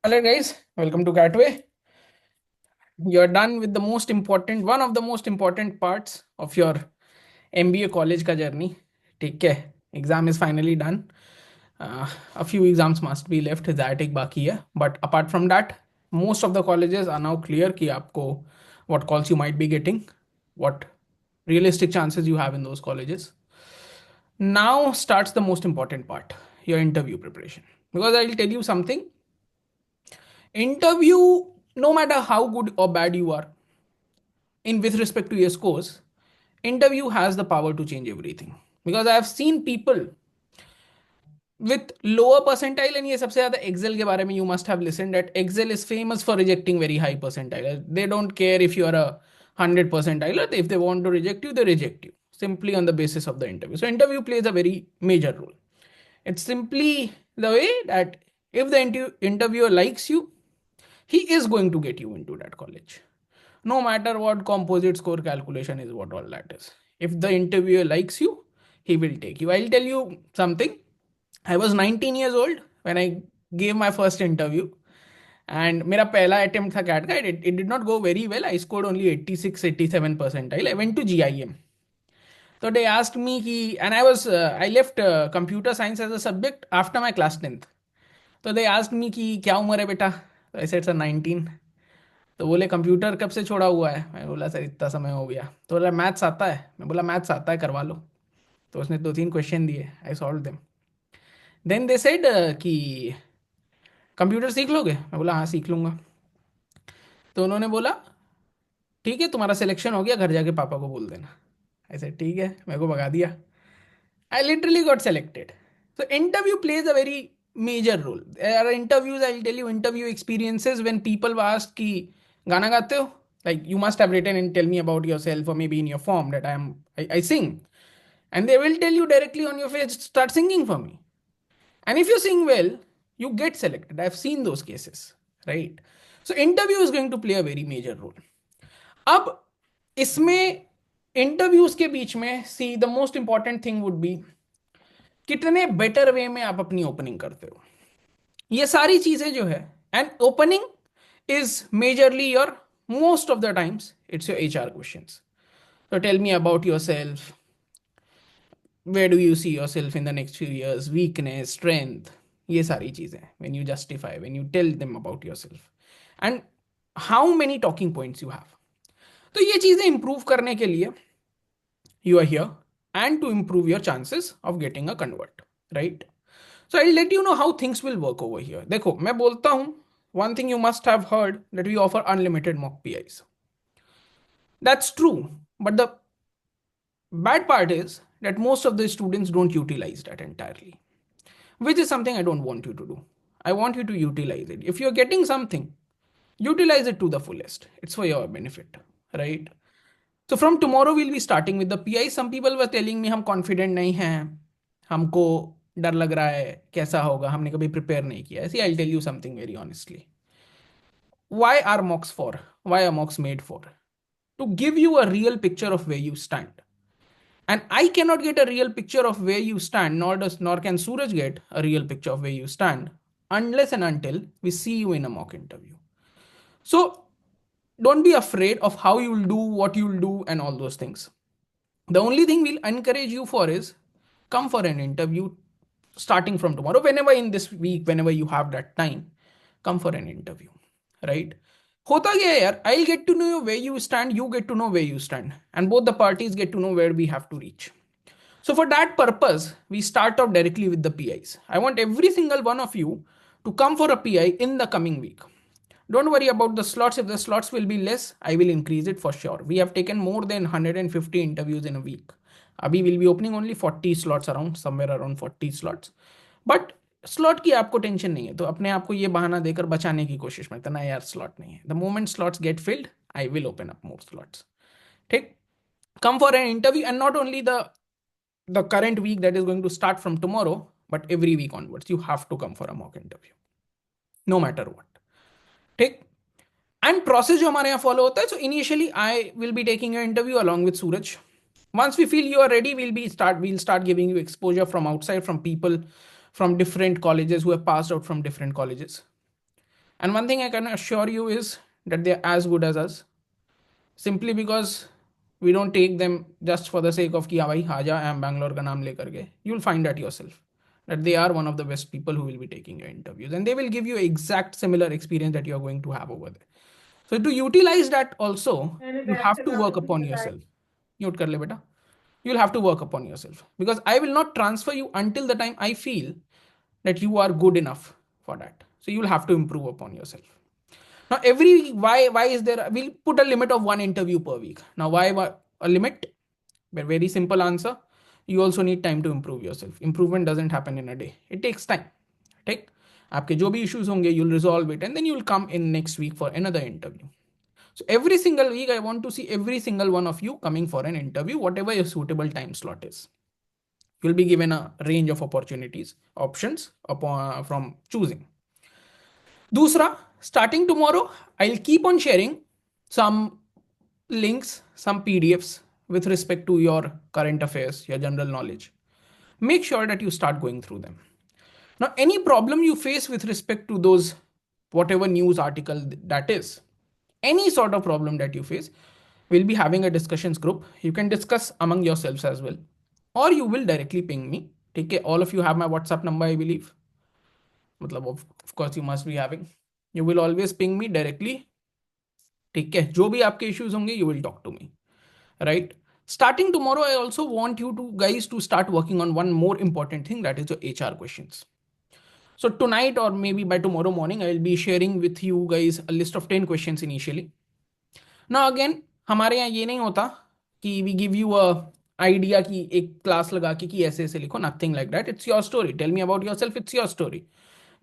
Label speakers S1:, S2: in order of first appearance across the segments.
S1: Hello guys, welcome to Catway. You're done with the most important, one of the most important parts of your MBA college का journey. ठीक है, exam is finally done. A few exams must be left, that एक बाकी है. But apart from that, most of the colleges are now clear कि आपको what calls you might be getting, what realistic chances you have in those colleges. Now starts the most important part, your interview preparation. Because I'll tell you something, interview, no matter how good or bad you are in with respect to your scores, interview has the power to change everything. Because I have seen people with lower percentile, and ये सबसे ज़्यादा Excel के बारे में you must have listened that Excel is famous for rejecting very high percentile. They don't care if you are a 100 percentile. If they want to reject you, they reject you simply on the basis of the interview. So interview plays a very major role. It's simply the way that if the interviewer likes you, he is going to get you into that college. No matter what composite score calculation is, what all that is. If the interviewer likes you, he will take you. I'll tell you something. I was 19 years old when I gave my first interview. And मेरा पहला attempt था CAT का. It did not go very well. I scored only 86, 87 percentile. I went to GIM. So they asked me कि, and I left computer science as a subject after my class 10th. तो they asked me कि क्या उम्र है बेटा? I said sir 19. तो बोले computer कब से छोड़ा हुआ है? मैं बोला सर इतना समय हो गया. तो बोला मैथ्स आता है? मैं बोला मैथ्स आता है, करवा लो. तो उसने दो तीन क्वेश्चन दिए, I solve them. Then they said कि कंप्यूटर सीख लोगे? मैं बोला हाँ सीख लूंगा. तो उन्होंने बोला ठीक है तुम्हारा सिलेक्शन हो गया, घर जाके पापा को बोल देना. ऐसे ठीक है, मेरे को भगा दिया. I literally got selected. So interview plays a very major role. There are interviews, I'll tell you interview experiences when people were asked कि गाना गाते हो? Like you must have written and tell me about yourself, or maybe in your form that I sing. And they will tell you directly on your face, start singing for me. And if you sing well, you get selected. I've seen those cases, right? So interview is going to play a very major role. अब इसमें interviews के बीच में see the most important thing would be कितने better way में आप अपनी opening करते हो. ये सारी चीजें जो है, and opening is majorly your, most of the times it's your HR questions. तो tell me about yourself, where do you see yourself in the next few years, weakness, strength, ये सारी चीजें when you justify, when you tell them about yourself, and how many talking points you have. तो ये चीजें improve करने के लिए you are here, and to improve your chances of getting a convert, right? So I'll let you know how things will work over here. देखो मैं बोलता हूं, one thing you must have heard that we offer unlimited mock PIs. That's true, but the bad part is that most of the students don't utilize that entirely, which is something I don't want you to do. I want you to utilize it. If you're getting something, utilize it to the fullest. It's for your benefit, right? So from tomorrow we'll be starting with the PI. Some people were telling me हम confident नहीं हैं, हमको डर लग रहा है, कैसा होगा, हमने कभी prepare नहीं किया. See, I'll tell you something very honestly. Why are mocks for? Why are mocks made for? To give you a real picture of where you stand. And I cannot get a real picture of where you stand, nor can Suraj get a real picture of where you stand, unless and until we see you in a mock interview. So don't be afraid of how you'll do, what you'll do, and all those things. The only thing we'll encourage you for is come for an interview starting from tomorrow. Whenever in this week, whenever you have that time, come for an interview, right? होता क्या है यार, I'll get to know where you stand, you get to know where you stand, and both the parties get to know where we have to reach. So for that purpose, we start off directly with the PIs. I want every single one of you to come for a PI in the coming week. Don't worry about the slots. If the slots will be less, I will increase it for sure. We have taken more than 150 interviews in a week. Abhi will be opening only 40 slots, around somewhere around 40 slots. But slot की आपको tension नहीं है, तो अपने आप को ये बहाना देकर बचाने की कोशिश मत करना यार स्लॉट नहीं है. The moment slots get filled, I will open up more slots. ठीक, come for an interview, and not only the current week that is going to start from tomorrow, but every week onwards you have to come for a mock interview, no matter what. ठीक, and process जो हमारे यहाँ follow होता है, so initially I will be taking your interview along with Suraj. Once we feel you are ready, we'll start giving you exposure from outside, from people from different colleges who have passed out from different colleges. And one thing I can assure you is that they're as good as us, simply because we don't take them just for the sake of कि हाँ भाई आजा I am Bangalore का नाम लेकर के. You'll find that yourself, that they are one of the best people who will be taking your interviews, and they will give you exact similar experience that you are going to have over there. So to utilize that also, you have to work upon yourself. Mute कर ले बेटा. You'll have to work upon yourself, because I will not transfer you until the time I feel that you are good enough for that. So you'll have to improve upon yourself. Now every week, why is there? We'll put a limit of one interview per week. Now why a limit? Very simple answer. You also need time to improve yourself. Improvement doesn't happen in a day. It takes time. ठीक? आपके जो भी issues होंगे, you'll resolve it, and then you'll come in next week for another interview. So every single week, I want to see every single one of you coming for an interview, whatever your suitable time slot is. You'll be given a range of opportunities, options from choosing. Dusra, starting tomorrow, I'll keep on sharing some links, some PDFs with respect to your current affairs, your general knowledge. Make sure that you start going through them. Now, any problem you face with respect to those, whatever news article that is, any sort of problem that you face, we'll be having a discussions group. You can discuss among yourselves as well, or you will directly ping me. Take care. All of you have my WhatsApp number, I believe. Of course, you must be having. You will always ping me directly. ठीक है, जो भी आपके issues होंगे, you will talk to me, right? Starting tomorrow, I also want you to guys to start working on one more important thing, that is your HR questions. So tonight or maybe by tomorrow morning, I will be sharing with you guys a list of 10 questions initially. Now again, हमारे यहाँ ये नहीं होता कि we give you a idea कि एक class लगा के कि ऐसे ऐसे लिखो, nothing like that. It's your story. Tell me about yourself. It's your story.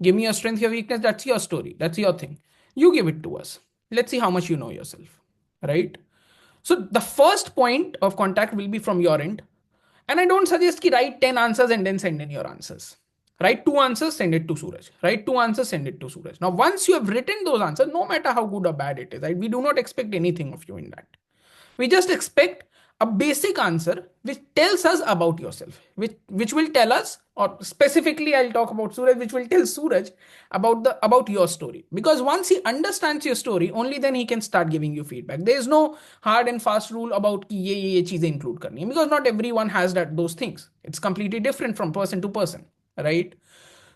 S1: Give me your strength, your weakness. That's your story. That's your thing. You give it to us. Let's see how much you know yourself, right? So the first point of contact will be from your end. And I don't suggest to write 10 answers and then send in your answers. Write 2 answers, send it to Suraj. Write 2 answers, send it to Suraj. Now, once you have written those answers, no matter how good or bad it is, right, we do not expect anything of you in that. We just expect a basic answer which tells us about yourself, which will tell us, or specifically I'll talk about Suraj, which will tell Suraj about your story. Because once he understands your story, only then he can start giving you feedback. There is no hard and fast rule about कि ये चीजें include करनी है, because not everyone has those things. It's completely different from person to person, right?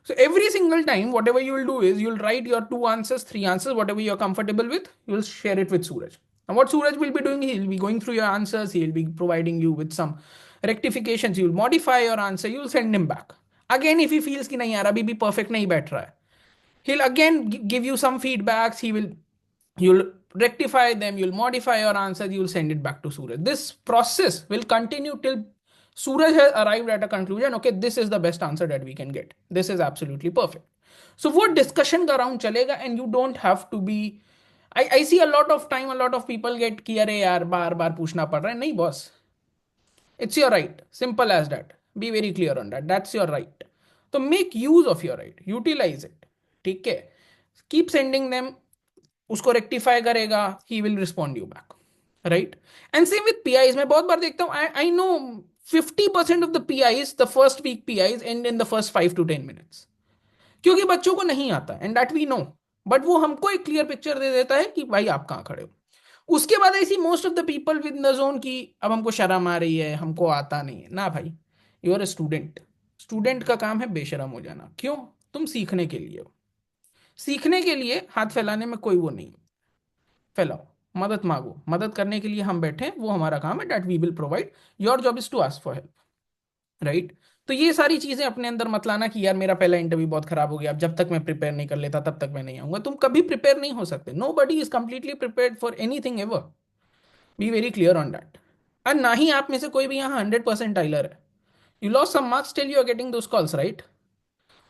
S1: So every single time, whatever you will do is you'll write your 2 answers, 3 answers, whatever you're comfortable with, you'll share it with Suraj. And what Suraj will be doing, he'll be going through your answers, he'll be providing you with some rectifications, you'll modify your answer, you'll send him back. Again, if he feels कि नहीं यार अभी भी perfect नहीं बैठ रहा है, he'll again give you some feedbacks, you'll rectify them, you'll modify your answer, you'll send it back to Suraj. This process will continue till Suraj has arrived at a conclusion, okay, this is the best answer that we can get. This is absolutely perfect. So what discussion का round चलेगा, and you don't have to be. I see a lot of time, a lot of people get कि अरे यार बार बार पूछना पड़ रहा है. नहीं boss. It's your right. Simple as that. Be very clear on that. That's your right. So make use of your right. Utilize it. ठीक है. Keep sending them. उसको rectify करेगा. He will respond you back. Right? And same with PIs. मैं बहुत बार देखता हूँ. I know 50% of the PIs, the first week PIs end in the first 5 to 10 minutes. क्योंकि बच्चों को नहीं आता. And that we know. But वो हमको एक क्लियर पिक्चर दे देता है कि भाई आप कहाँ खड़े हो. उसके बाद ऐसी most of the people with the zone की अब हमको शर्म आ रही है, हमको आता नहीं है ना भाई. You are a student. Student का काम है बेशरम हो जाना. क्यों? तुम सीखने के लिए हो. सीखने के लिए हाथ फैलाने में कोई वो नहीं. फैलाओ, मदद मांगो. मदद करने के लिए हम बैठे हैं, वो हमारा काम है. That we will provide. Your job is to ask for help, right? तो ये सारी चीजें अपने अंदर मत लाना कि यार मेरा पहला इंटरव्यू बहुत खराब हो गया, अब जब तक मैं प्रिपेयर नहीं कर लेता तब तक मैं नहीं आऊंगा. तुम कभी प्रिपेयर नहीं हो सकते. Nobody is completely prepared for anything ever. Be very clear on that. और ना ही आप में से कोई भी यहाँ 100% टाइलर है. You lose some marks, still you are getting those calls, right?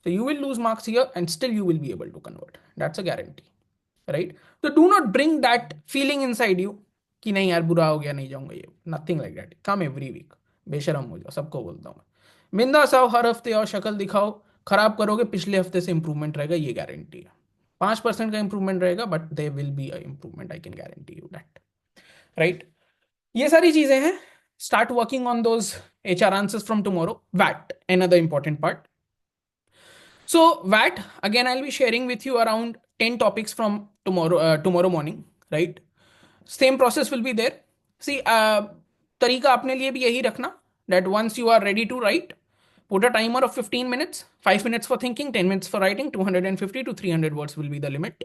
S1: So you will lose marks here and still you will be able to convert. That's a guarantee, right? So do not bring that feeling inside you कि नहीं यार बुरा हो गया नहीं जाऊंगा ये. Nothing like that. Come every week. बेशरम हो जाओ, सबको बोलता हूँ. बिंदास आओ हर हफ्ते और शक्ल दिखाओ. खराब करोगे पिछले हफ्ते से इंप्रूवमेंट रहेगा, ये गारंटी है. 5% का इंप्रूवमेंट रहेगा, but they will be a improvement. I can guarantee you that, right? ये सारी चीजें हैं. Start working on those HR answers from tomorrow. VAT, another important part. So VAT, again, I'll be sharing with you around 10 topics from tomorrow morning, right? Same process will be there. See, तरीका अपने लिए भी यही रखना that once you are ready to write, put a timer of 15 minutes, 5 minutes for thinking, 10 minutes for writing, 250 to 300 words will be the limit.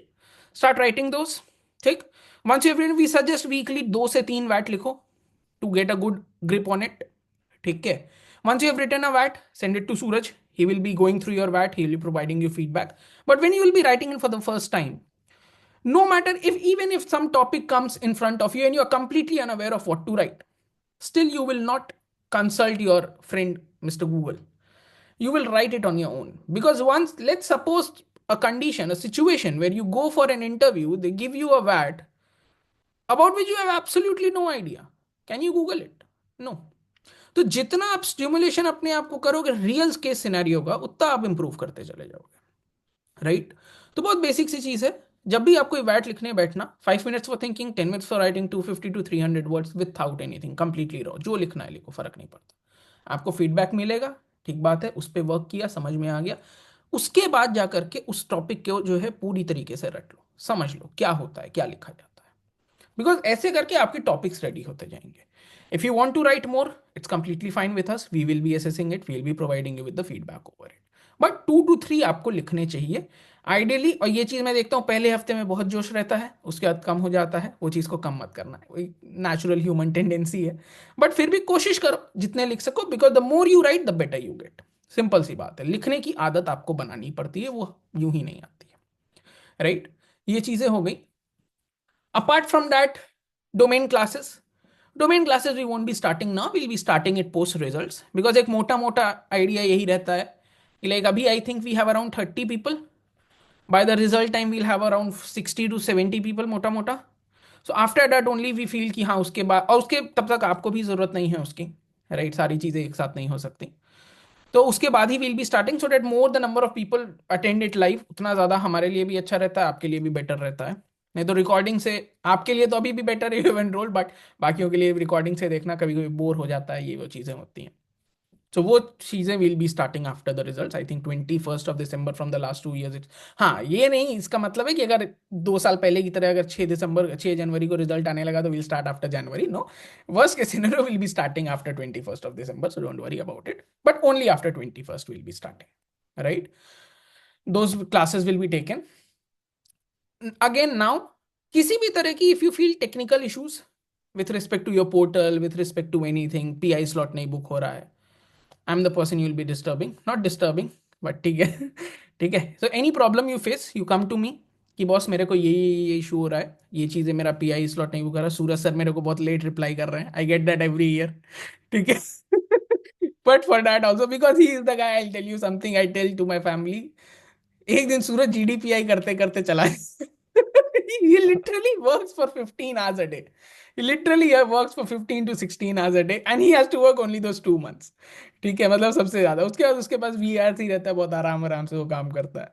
S1: Start writing those. ठीक. Once you have written, we suggest weekly 2 से 3 VAT लिखो to get a good grip on it. ठीक है. Once you have written a VAT, send it to Suraj. He will be going through your VAT. He will be providing you feedback. But when you will be writing it for the first time, no matter if even if some topic comes in front of you and you are completely unaware of what to write, still you will not consult your friend Mr. Google. You will write it on your own. Because once, let's suppose a condition, a situation where you go for an interview, they give you a VAT about which you have absolutely no idea. Can you Google it? No. तो जितना आप stimulation अपने आप को करोगे real case scenario का, उतना आप इंप्रूव करते चले जाओगे, राइट? तो बहुत बेसिक सी चीज है. जब भी आपको वैट लिखने बैठना, 5 minutes for thinking, 10 minutes for writing, 250 to 300 words without anything, completely रहो. जो लिखना है लिखो, फर्क नहीं पड़ता. आपको फीडबैक मिलेगा, ठीक बात है, उस पर वर्क किया, समझ में आ गया. उसके बाद जाकर के उस टॉपिक को जो है पूरी तरीके से रट लो, समझ लो क्या होता है, क्या लिखा जाता है. बिकॉज ऐसे करके आपके टॉपिक्स रेडी होते जाएंगे. If you want to write more, it's completely fine with us. We will be assessing it. We will be providing you with the feedback over it. But 2 to 3 आपको लिखने चाहिए ideally. और ये चीज़ मैं देखता हूँ पहले हफ्ते में बहुत जोश रहता है, उसके बाद कम हो जाता है. वो चीज़ को कम मत करना है, वही नेचुरल ह्यूमन टेंडेंसी है. बट फिर भी कोशिश करो जितने लिख सको, because the more you write the better you get. Simple सी बात है. लिखने की आदत आपको बनानी पड़ती है, वो यूं ही नहीं आती है, राइट? ये चीज़ें हो गई. Apart from that, domain classes. Domain classes we won't be starting now, will be starting it post results. Because एक मोटा मोटा आइडिया यही रहता है कि लाइक अभी I think we have around 30 people. By the result time we'll have around 60 to 70 people, मोटा मोटा. So after that only we feel कि हाँ उसके बाद, और उसके तब तक आपको भी जरूरत नहीं है उसकी, राइट? सारी चीज़ें एक साथ नहीं हो सकती. तो उसके बाद he will be starting, so that more the number of people attend it live, उतना ज़्यादा हमारे लिए भी अच्छा रहता है, आपके लिए भी बेटर रहता है. नहीं तो रिकॉर्डिंग से आपके लिए तो अभी भी बेटर है यू एनरोल, बट बाकियों के लिए रिकॉर्डिंग से देखना कभी कभी बोर हो जाता है, ये वो चीज़ें होती हैं. सो वो चीज़ें will be starting after the result, I think 21 from the last 2 years. It's, हाँ ये नहीं, इसका मतलब है कि अगर 2 साल पहले की तरह अगर 6 जनवरी को रिजल्ट आने लगा तो will start after January. No, worst case scenario will be starting after 21 December, so don't worry about it. But only after 21st will be starting, right? Those classes will be taken. Again now, किसी भी तरह की if you feel technical issues with respect to your portal, with respect to anything, PI slot नहीं book हो रहा है, I am the person you will B disturbing, not disturbing, but ठीक है. ठीक है. So any problem you face, you come to me कि boss मेरे को ये इशू हो रहा है, ये चीज़ें, मेरा पीआई स्लॉट नहीं बुक हो रहा, सूरज सर मेरे को बहुत लेट रिप्लाई कर रहे हैं, I get that every year. ठीक है. But for that also, because he is the guy, I tell you something, I tell to my family, एक दिन सूरज जीडीपीआई करते करते चला है. He literally works for 15 hours a day. He literally works for 15 to 16 hours a day and he has to work only those 2 months. ठीक है, मतलब सबसे ज्यादा. उसके बाद उसके पास वीआरसी रहता है, बहुत आराम आराम से वो काम करता है.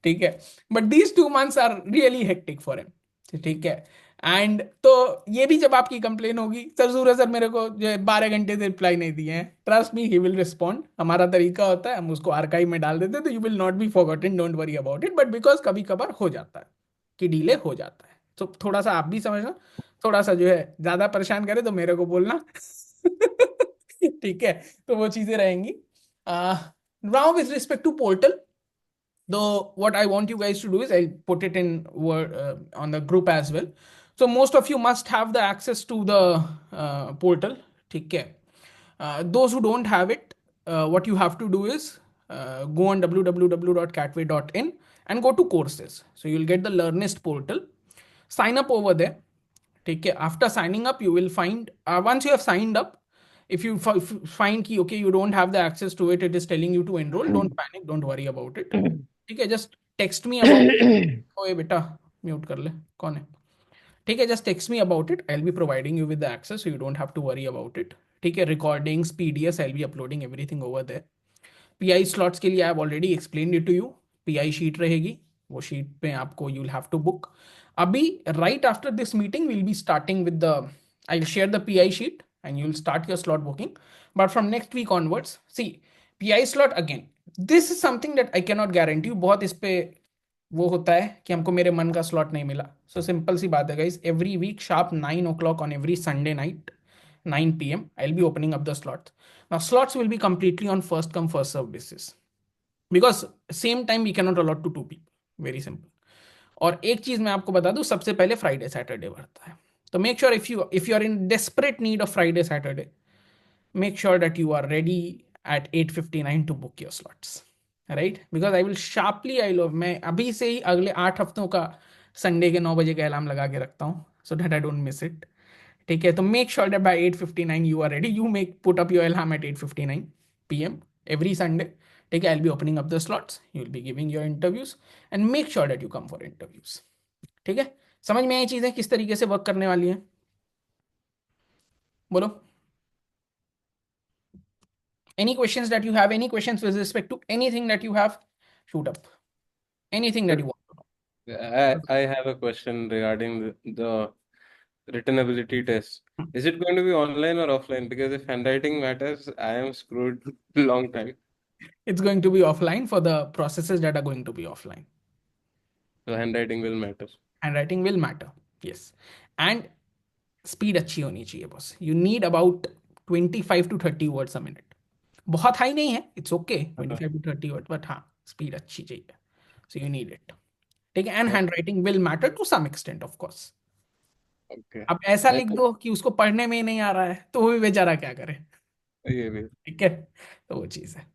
S1: ठीक है. But these 2 months are really hectic for him. ठीक है. एंड तो ये भी जब आपकी कंप्लेन होगी, सर सूरज सर मेरे को जो 12 घंटे से रिप्लाई नहीं दिए हैं, trust me he will respond. हमारा तरीका होता है, हम उसको आर्काइव में डाल देते हैं, तो you will not B forgotten, don't worry about it. But because कभी कभार हो जाता है कि डिले हो जाता है, तो थोड़ा सा आप भी समझना. थोड़ा सा जो है ज्यादा परेशान करे तो मेरे को बोलना. ठीक है. तो वो चीजें रहेंगी. Now with respect to portal, though what I want you guys to do is I'll put it in word on the group as well. So most of you must have the access to the portal. ठीक है. Those who don't have it, what you have to do is go on www.catway.in and go to courses. So you'll get the Learnist portal. Sign up over there. ठीक है. After signing up, you will find, once you have signed up, if you find कि okay you don't have the access to it, it is telling you to enroll, don't panic, don't worry about it. ठीक है. Just text me about, ओए बेटा mute कर ले, कौन है? ठीक है. Just text me about it, I will be providing you with the access, so you don't have to worry about it. ठीक है. Recordings, PDF, I will be uploading everything over there. PI slots के लिए I have already explain it to you. PI sheet रहेगी, वो sheet पे आपको you will have to book. अभी right after this meeting will be starting with the, I will share the PI sheet and you will start your slot booking. But from next week onwards, see, PI slot again, this is something that I cannot guarantee you. बहुत इस पे वो होता है कि हमको मेरे मन का स्लॉट नहीं मिला। सो सिंपल सी बात है guys, every week sharp 9 o'clock on every Sunday night 9 p.m. I will be opening up the slots. Now slots will be completely on first come first serve basis, because same time we cannot allot to 2 people, very simple. और एक चीज मैं आपको बता दूं, सबसे पहले Friday Saturday बढ़ता है। तो make sure if you are in desperate need of Friday Saturday, make sure that you are ready at 8:59 to book your slots, right? Because I will sharply I love, मैं अभी से ही अगले 8 हफ्तों का Sunday के 9 बजे का अलार्म लगा के रखता हूँ, so that I don't miss it. ठीक है, तो make sure that by 8:59 you are ready, you make put up your alarm at 8:59 PM every Sunday. ठीक है, I will be opening up the slots, you will be giving your interviews, and make sure that you come for interviews. ठीक है, समझ में आई चीजें किस तरीके से वर्क करने वाली हैं? बोलो। Any questions that you have? Any questions with respect to anything that you have? Shoot up. Anything that you want to
S2: I have a question regarding the written ability test.
S1: know.
S2: Is it going to be online or offline? Because if handwriting matters, I am screwed long time.
S1: It's going to be offline for the processes that are going to be offline.
S2: So handwriting will matter.
S1: Handwriting will matter. Yes. And speed अच्छी होनी चाहिए बस. You need about 25 to 30 words a minute. बहुत high नहीं है, it's okay 25 to 30 word, but हाँ speed अच्छी चाहिए, सो यू नीड इट। ठीक है, and handwriting will matter to some extent of course.
S2: Okay.
S1: अब ऐसा
S2: And
S1: लिख दो कि उसको पढ़ने में ही नहीं आ रहा है, तो वो भी बेचारा क्या करे।
S2: ये भी.
S1: ठीक है, तो वो चीज है।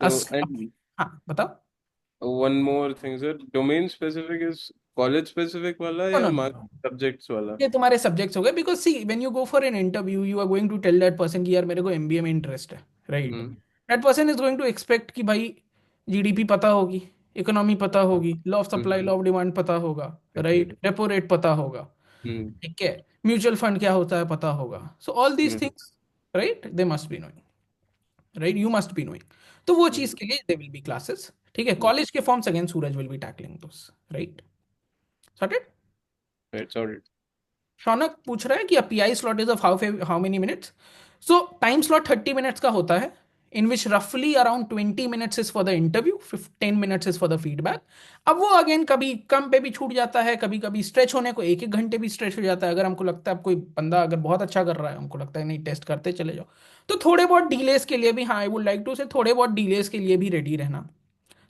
S2: So and
S1: हाँ बताओ।
S2: one more thing, sir. Domain specific is college specific वाला
S1: नो
S2: या
S1: नो
S2: mark
S1: नो,
S2: subjects वाला?
S1: ये तुम्हारे सब्जेक्ट्स हो गए, because see when you go for an interview you are going to tell that person कि यार मेरे को एमबीए में इंटरेस्ट है, right?
S2: Hmm.
S1: That person is going to expect कि भाई जीडीपी पता होगी, इकोनॉमी पता होगी, law of supply
S2: hmm.
S1: Law of demand पता होगा, राइट?
S2: Definitely.
S1: रेपो रेट पता होगा, ठीक है, म्यूचुअल फंड क्या होता है पता होगा, so all these
S2: hmm.
S1: Things, right, they must be knowing, right, you must be knowing. तो वो चीज
S2: हम्म.
S1: के लिए दे विल बी क्लासेस। ठीक है, कॉलेज के forms again Suraj will be tackling those, right? Sorted.
S2: Right, sorry.
S1: Shaunak पूछ रहा है कि PI slot is of how many minutes. So time slot 30 minutes का होता है, इन विच रफली around 20 minutes is for the interview, 10 minutes is for the feedback. अब वो अगेन कभी कम पे भी छूट जाता है, कभी कभी स्ट्रेच होने को 1 1 घंटे भी स्ट्रेच हो जाता है। अगर हमको लगता है कोई बंदा अगर बहुत अच्छा कर रहा है, हमको लगता है नहीं टेस्ट करते चले जाओ, तो थोड़े बहुत डिलेस के लिए भी, हाँ आई वुड लाइक टू से थोड़े बहुत डिलेस के लिए भी रेडी रहना।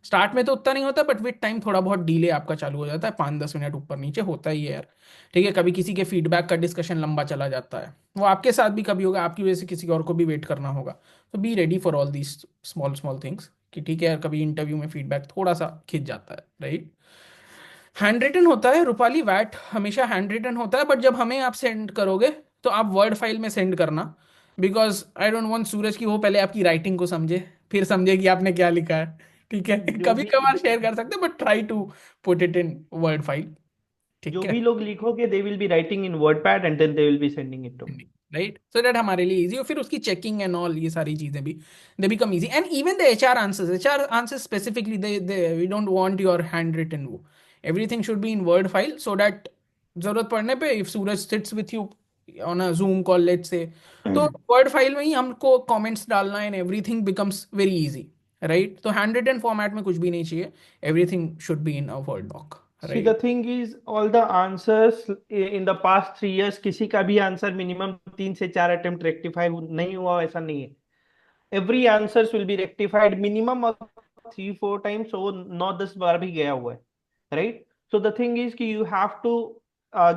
S1: स्टार्ट में तो उतना नहीं होता, बट विद टाइम थोड़ा बहुत डीले आपका चालू हो जाता है, 5 10 मिनट ऊपर नीचे होता ही है यार। ठीक है, कभी किसी के फीडबैक का डिस्कशन लंबा चला जाता है, वो आपके साथ भी कभी होगा, आपकी वजह से किसी और को भी वेट करना होगा। तो be ready for all these small small things, कि ठीक है यार कभी इंटरव्यू में फीडबैक थोड़ा सा खिंच जाता है, राइट? हैंड रिटन होता है रूपाली, वैट हमेशा हैंड रिटन होता है, बट जब हमें आप सेंड करोगे तो आप वर्ड फाइल में सेंड करना, बिकॉज आई डोंट वांट सूरज की वो पहले आपकी राइटिंग को समझे, फिर समझे कि आपने क्या लिखा है। ठीक है,
S3: जो
S1: कभी
S3: भी
S1: कभार शेयर कर सकते but try to put it in word file. ठीक
S3: जो
S1: है,
S3: भी लोग लिखोगे they will be writing in word pad and then they will be sending it to me.
S1: Right, so that हमारे लिए इजी हो, फिर उसकी चेकिंग एंड ऑल ये सारी चीजें भी they become easy. And even the HR answers specifically they we don't want your handwritten, वो everything should be in word file, so that जरूरत पड़ने पे if Suraj sits with you on a Zoom call let's say, तो Word file में ही हमको comments डालना and everything becomes very easy, right? तो हैंड रिटन फॉर्मेट में कुछ भी नहीं चाहिए, everything should be in a word doc,
S3: See, the
S1: right?
S3: thing is, all the answers in the past 3 years, किसी का भी आंसर मिनिमम 3 से 4 अटेम्प्ट रेक्टिफाई नहीं हुआ ऐसा नहीं है। Every answers will be rectified minimum of 3 4 times, वो 9 10 बार भी गया हुआ है, right? So the thing is कि you have to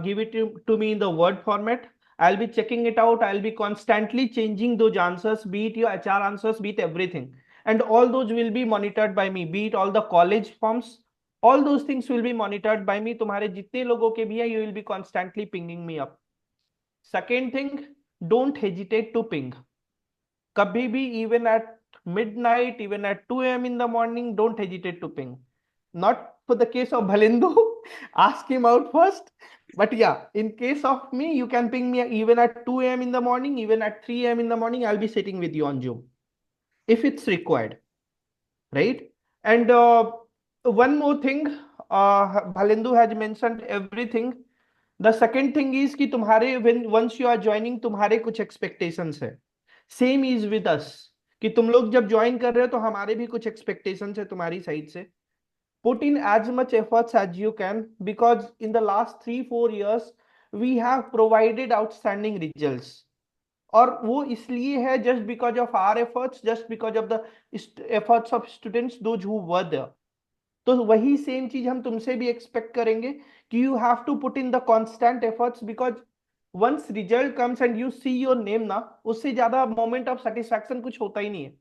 S3: give it to me in the Word format. I'll be checking it out. I'll be constantly changing those answers, be it your HR answers, be it everything. And all those will be monitored by me, be it all the college forms. All those things will be monitored by me. तुम्हारे जितने लोगों के भी है, you will be constantly pinging me up. Second thing, don't hesitate to ping. कभी भी, even at midnight, even at 2 a.m. in the morning, don't hesitate to ping. Not for the case of Bhalindu, ask him out first. But yeah, in case of me, you can ping me even at 2 a.m. in the morning, even at 3 a.m. in the morning. I'll be sitting with you on Zoom if it's required, right? And one more thing, Bhalindu has mentioned everything. The second thing is कि तुम्हारे when once you are joining, तुम्हारे कुछ expectations है. Same is with us, कि तुम लोग जब join कर रहे हो तो हमारे भी कुछ एक्सपेक्टेशंस है तुम्हारी साइड से. put in as much efforts as you can, because in the last 3-4 years we have provided outstanding results. और वो इसलिए है just because of our efforts, just because of the efforts of students those who were there. तो वही same चीज हम तुमसे भी एक्सपेक्ट करेंगे कि you have to put in the constant efforts, because once result comes and you see your name ना, उससे ज्यादा मोमेंट ऑफ सेटिस्फैक्शन कुछ होता ही नहीं है.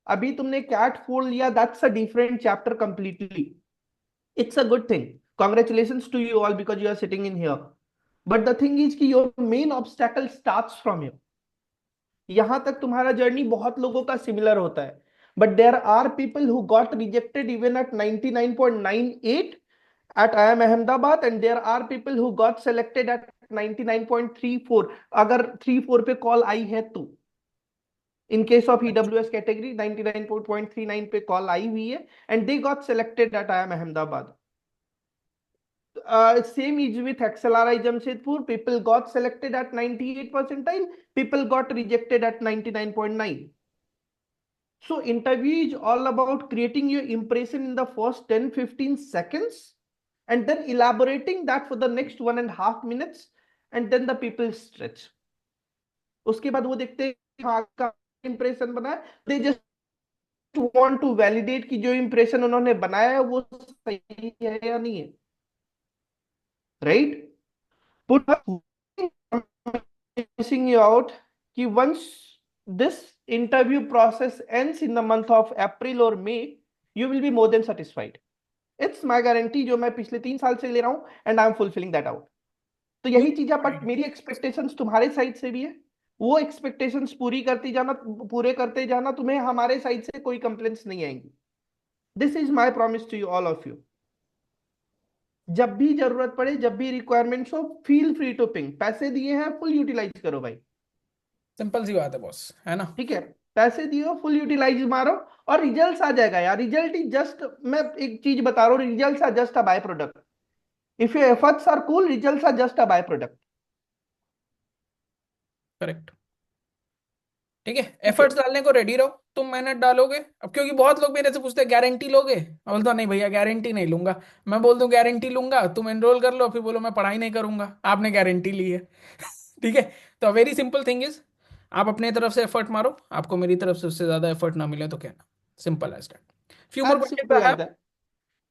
S3: अभी तुमने कैट फोड़ लिया, that's a different chapter completely. It's a good thing, congratulations to you all because you are sitting in here. But the thing is कि your main obstacle starts from here. यहां तक तुम्हारा जर्नी बहुत लोगों का similar होता है, but there are people who got rejected even at 99.98 at IIM Ahmedabad, and there are people who got selected at 99.34. अगर 34 पे कॉल आई है तो in case of EWS category 99.39 पे कॉल आई हुई है and they got selected at IIM Ahmedabad. Same is with XLRI Jamshedpur. People got selected at 98 percentile. People got rejected at 99.9. So interview is all about creating your impression in the first 10-15 seconds and then elaborating that for the next 1.5 minutes, and then the people stretch. उसके बाद वो देखते हैं हाँ का impression बना है, they just want to validate कि जो impression उन्होंने बनाया है वो सही है या नहीं है. Right? Put missing you out कि once this interview process ends in the month of April or May, you will be more than satisfied. It's my guarantee जो मैं पिछले 3 साल से ले रहा हूँ, and I'm fulfilling that out. तो यही चीज है, बट मेरी एक्सपेक्टेशंस तुम्हारे साइड से भी है, वो एक्सपेक्टेशंस पूरे करते जाना, तुम्हें हमारे साइड से कोई कंप्लेंट्स नहीं आएंगी. This is my promise to you all of you. जब भी जरूरत पड़े, जब भी रिक्वायरमेंट्स हो, फील फ्री टू पिंग. पैसे दिए हैं, फुल यूटिलाइज करो भाई.
S1: सिंपल सी बात है बॉस, है ना?
S3: ठीक है, पैसे दियो, फुल यूटिलाइज मारो और रिजल्ट्स आ जाएगा यार. रिजल्ट इज जस्ट, मैं एक चीज बता रहा हूँ, results are just a by product. If your efforts are cool, results are just a by product.
S1: Correct. ठीक है, एफर्ट्स डालने को रेडी रहो, तुम मेहनत डालोगे. अब क्योंकि बहुत लोग मेरे से पूछते हैं गारंटी लोगे, मैं बोलता हूँ नहीं भैया गारंटी नहीं लूंगा. मैं बोल दूं गारंटी लूंगा, तुम एनरोल कर लो, फिर बोलो मैं पढ़ाई नहीं करूंगा, आपने गारंटी ली है. ठीक है, तो वेरी सिंपल थिंग इज, आप अपने तरफ से एफर्ट मारो, आपको मेरी तरफ से उससे ज्यादा एफर्ट ना मिले तो कहना. Simple as that. Few more
S3: As
S1: question
S3: simple
S1: I
S3: as
S1: have.
S3: that.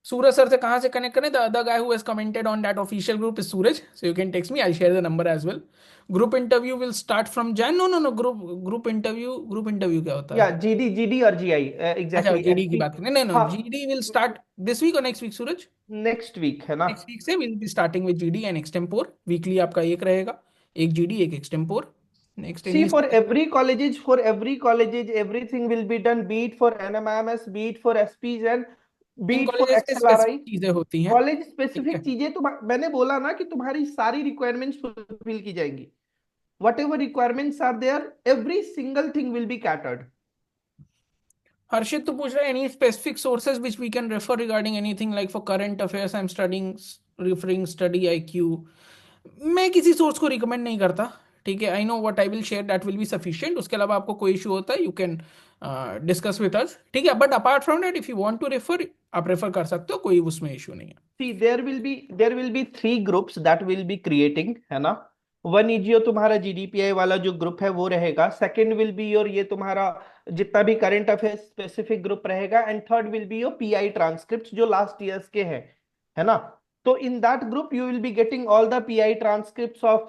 S1: Suraj sir से कहाँ से कनेक्ट करें? The other guy who has commented on that official group is Suraj, so you can text me, I share the number as well. Group interview will start from Jan. No no no, group interview क्या होता है?
S3: Yeah, GD और GI,
S1: अच्छा,
S3: exactly.
S1: GD की बात करें. नहीं no,
S3: हाँ,
S1: GD will start this week और next week Suraj.
S3: Next week है ना.
S1: नेक्स्ट वीक से will be starting with GD and extempore. Weekly आपका एक रहेगा, एक जीडी एक extempore. Next
S3: See,
S1: any
S3: for every colleges, everything will be done, be it for NMIMS, be it for SPs, and be
S1: in
S3: it for
S1: colleges के
S3: XLRI.
S1: Specific चीजें होती हैं.
S3: College
S1: ठीक है,
S3: स्पेसिफिक चीजें तो मैंने बोला ना कि तुम्हारी सारी रिक्वायरमेंट्स फुलफिल की जाएंगी. Whatever requirements are there, every single thing will be catered.
S1: हर्षित तो पूछ रहा है any specific sources which we can refer regarding anything like for current affairs I am studying, referring study IQ. मैं किसी source को recommend नहीं करता. ठीक है, I know what I will share, that will be sufficient. उसके अलावा आपको कोई इशू होता है, you can discuss with us. ठीक है, but apart from that if you want to refer, आप रेफर कर सकते हो, कोई उसमें इशू नहीं है.
S3: See, there will be 3 groups that will be creating, है ना. वन इज योर तुम्हारा GDPI वाला जो ग्रुप है वो रहेगा. सेकंड विल बी योर ये तुम्हारा जितना भी करंट अफेयर स्पेसिफिक ग्रुप रहेगा. And third will be your PI transcript जो लास्ट ईयर्स के हैं, है ना. तो in that group you will be getting all the PI transcripts of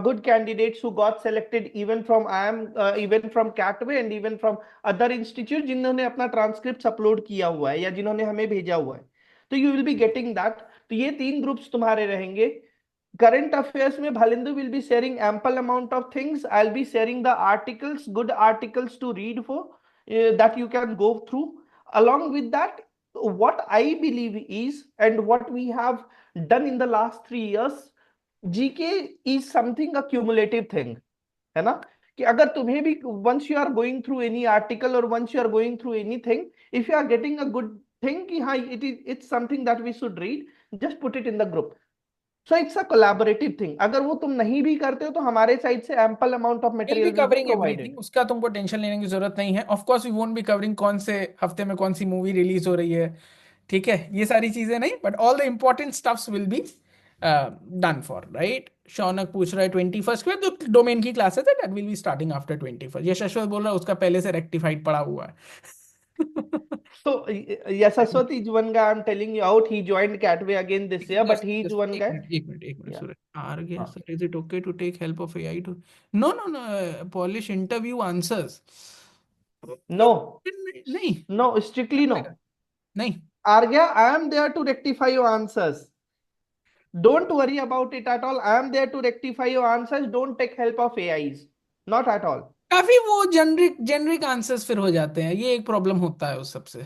S3: good candidates who got selected even from IIM, even from CATWay and even from other institutes जिन्होंने अपना transcript upload किया हुआ है या जिन्होंने हमें भेजा हुआ है. तो you will be getting that. तो ये 3 ग्रुप्स तुम्हारे रहेंगे. करंट अफेयर्स में Bhalindu will be sharing ample amount of things. I will be sharing the articles, good articles to read for that you can go through. along with that, what I believe is, and what we have done in the last 3 years, GK is something a cumulative thing, है ना. कि अगर तुम्हें भी once you are going through any article or once you are going through anything, if you are getting a good thing कि हाँ it's something that we should read, just put it in the group. So it's a collaborative thing. अगर वो तुम नहीं भी करते हो तो हमारे साइड से ample amount of
S1: will be
S3: material will be
S1: covering
S3: provided.
S1: Everything, उसका तुमको टेंशन लेने की जरूरत नहीं है. Of course we won't be covering कौन से हफ्ते में कौन सी मूवी रिलीज हो रही है. ठीक है, ये सारी चीजें नहीं, but all the important stuffs will be done for, right? Shaunak पूछ रहा है 21st के बाद जो डोमेन की क्लासेस है that will be starting after 21st। ये शश्वत बोल रहा है उसका पहले से रेक्टिफाइड पड़ा हुआ है।
S3: So Yashaswat is one guy I'm telling you out. He joined Catway again this year, but he is one
S1: एक
S3: guy.
S1: मिनट एक मिनट एक मिनट
S3: Yeah.
S1: सूरज, आर्ग्य
S3: हाँ.
S1: Sir, is it okay to take help of AI too? No no no, polish interview answers.
S3: No,
S1: नहीं
S3: no, strictly no.
S1: नहीं।
S3: Arya, I am there to rectify your answers. Don't worry about it at all. I am there to rectify your answers. Don't take help of AIs. Not at all.
S1: काफी वो generic generic answers फिर हो जाते हैं, ये एक problem होता है उस सबसे।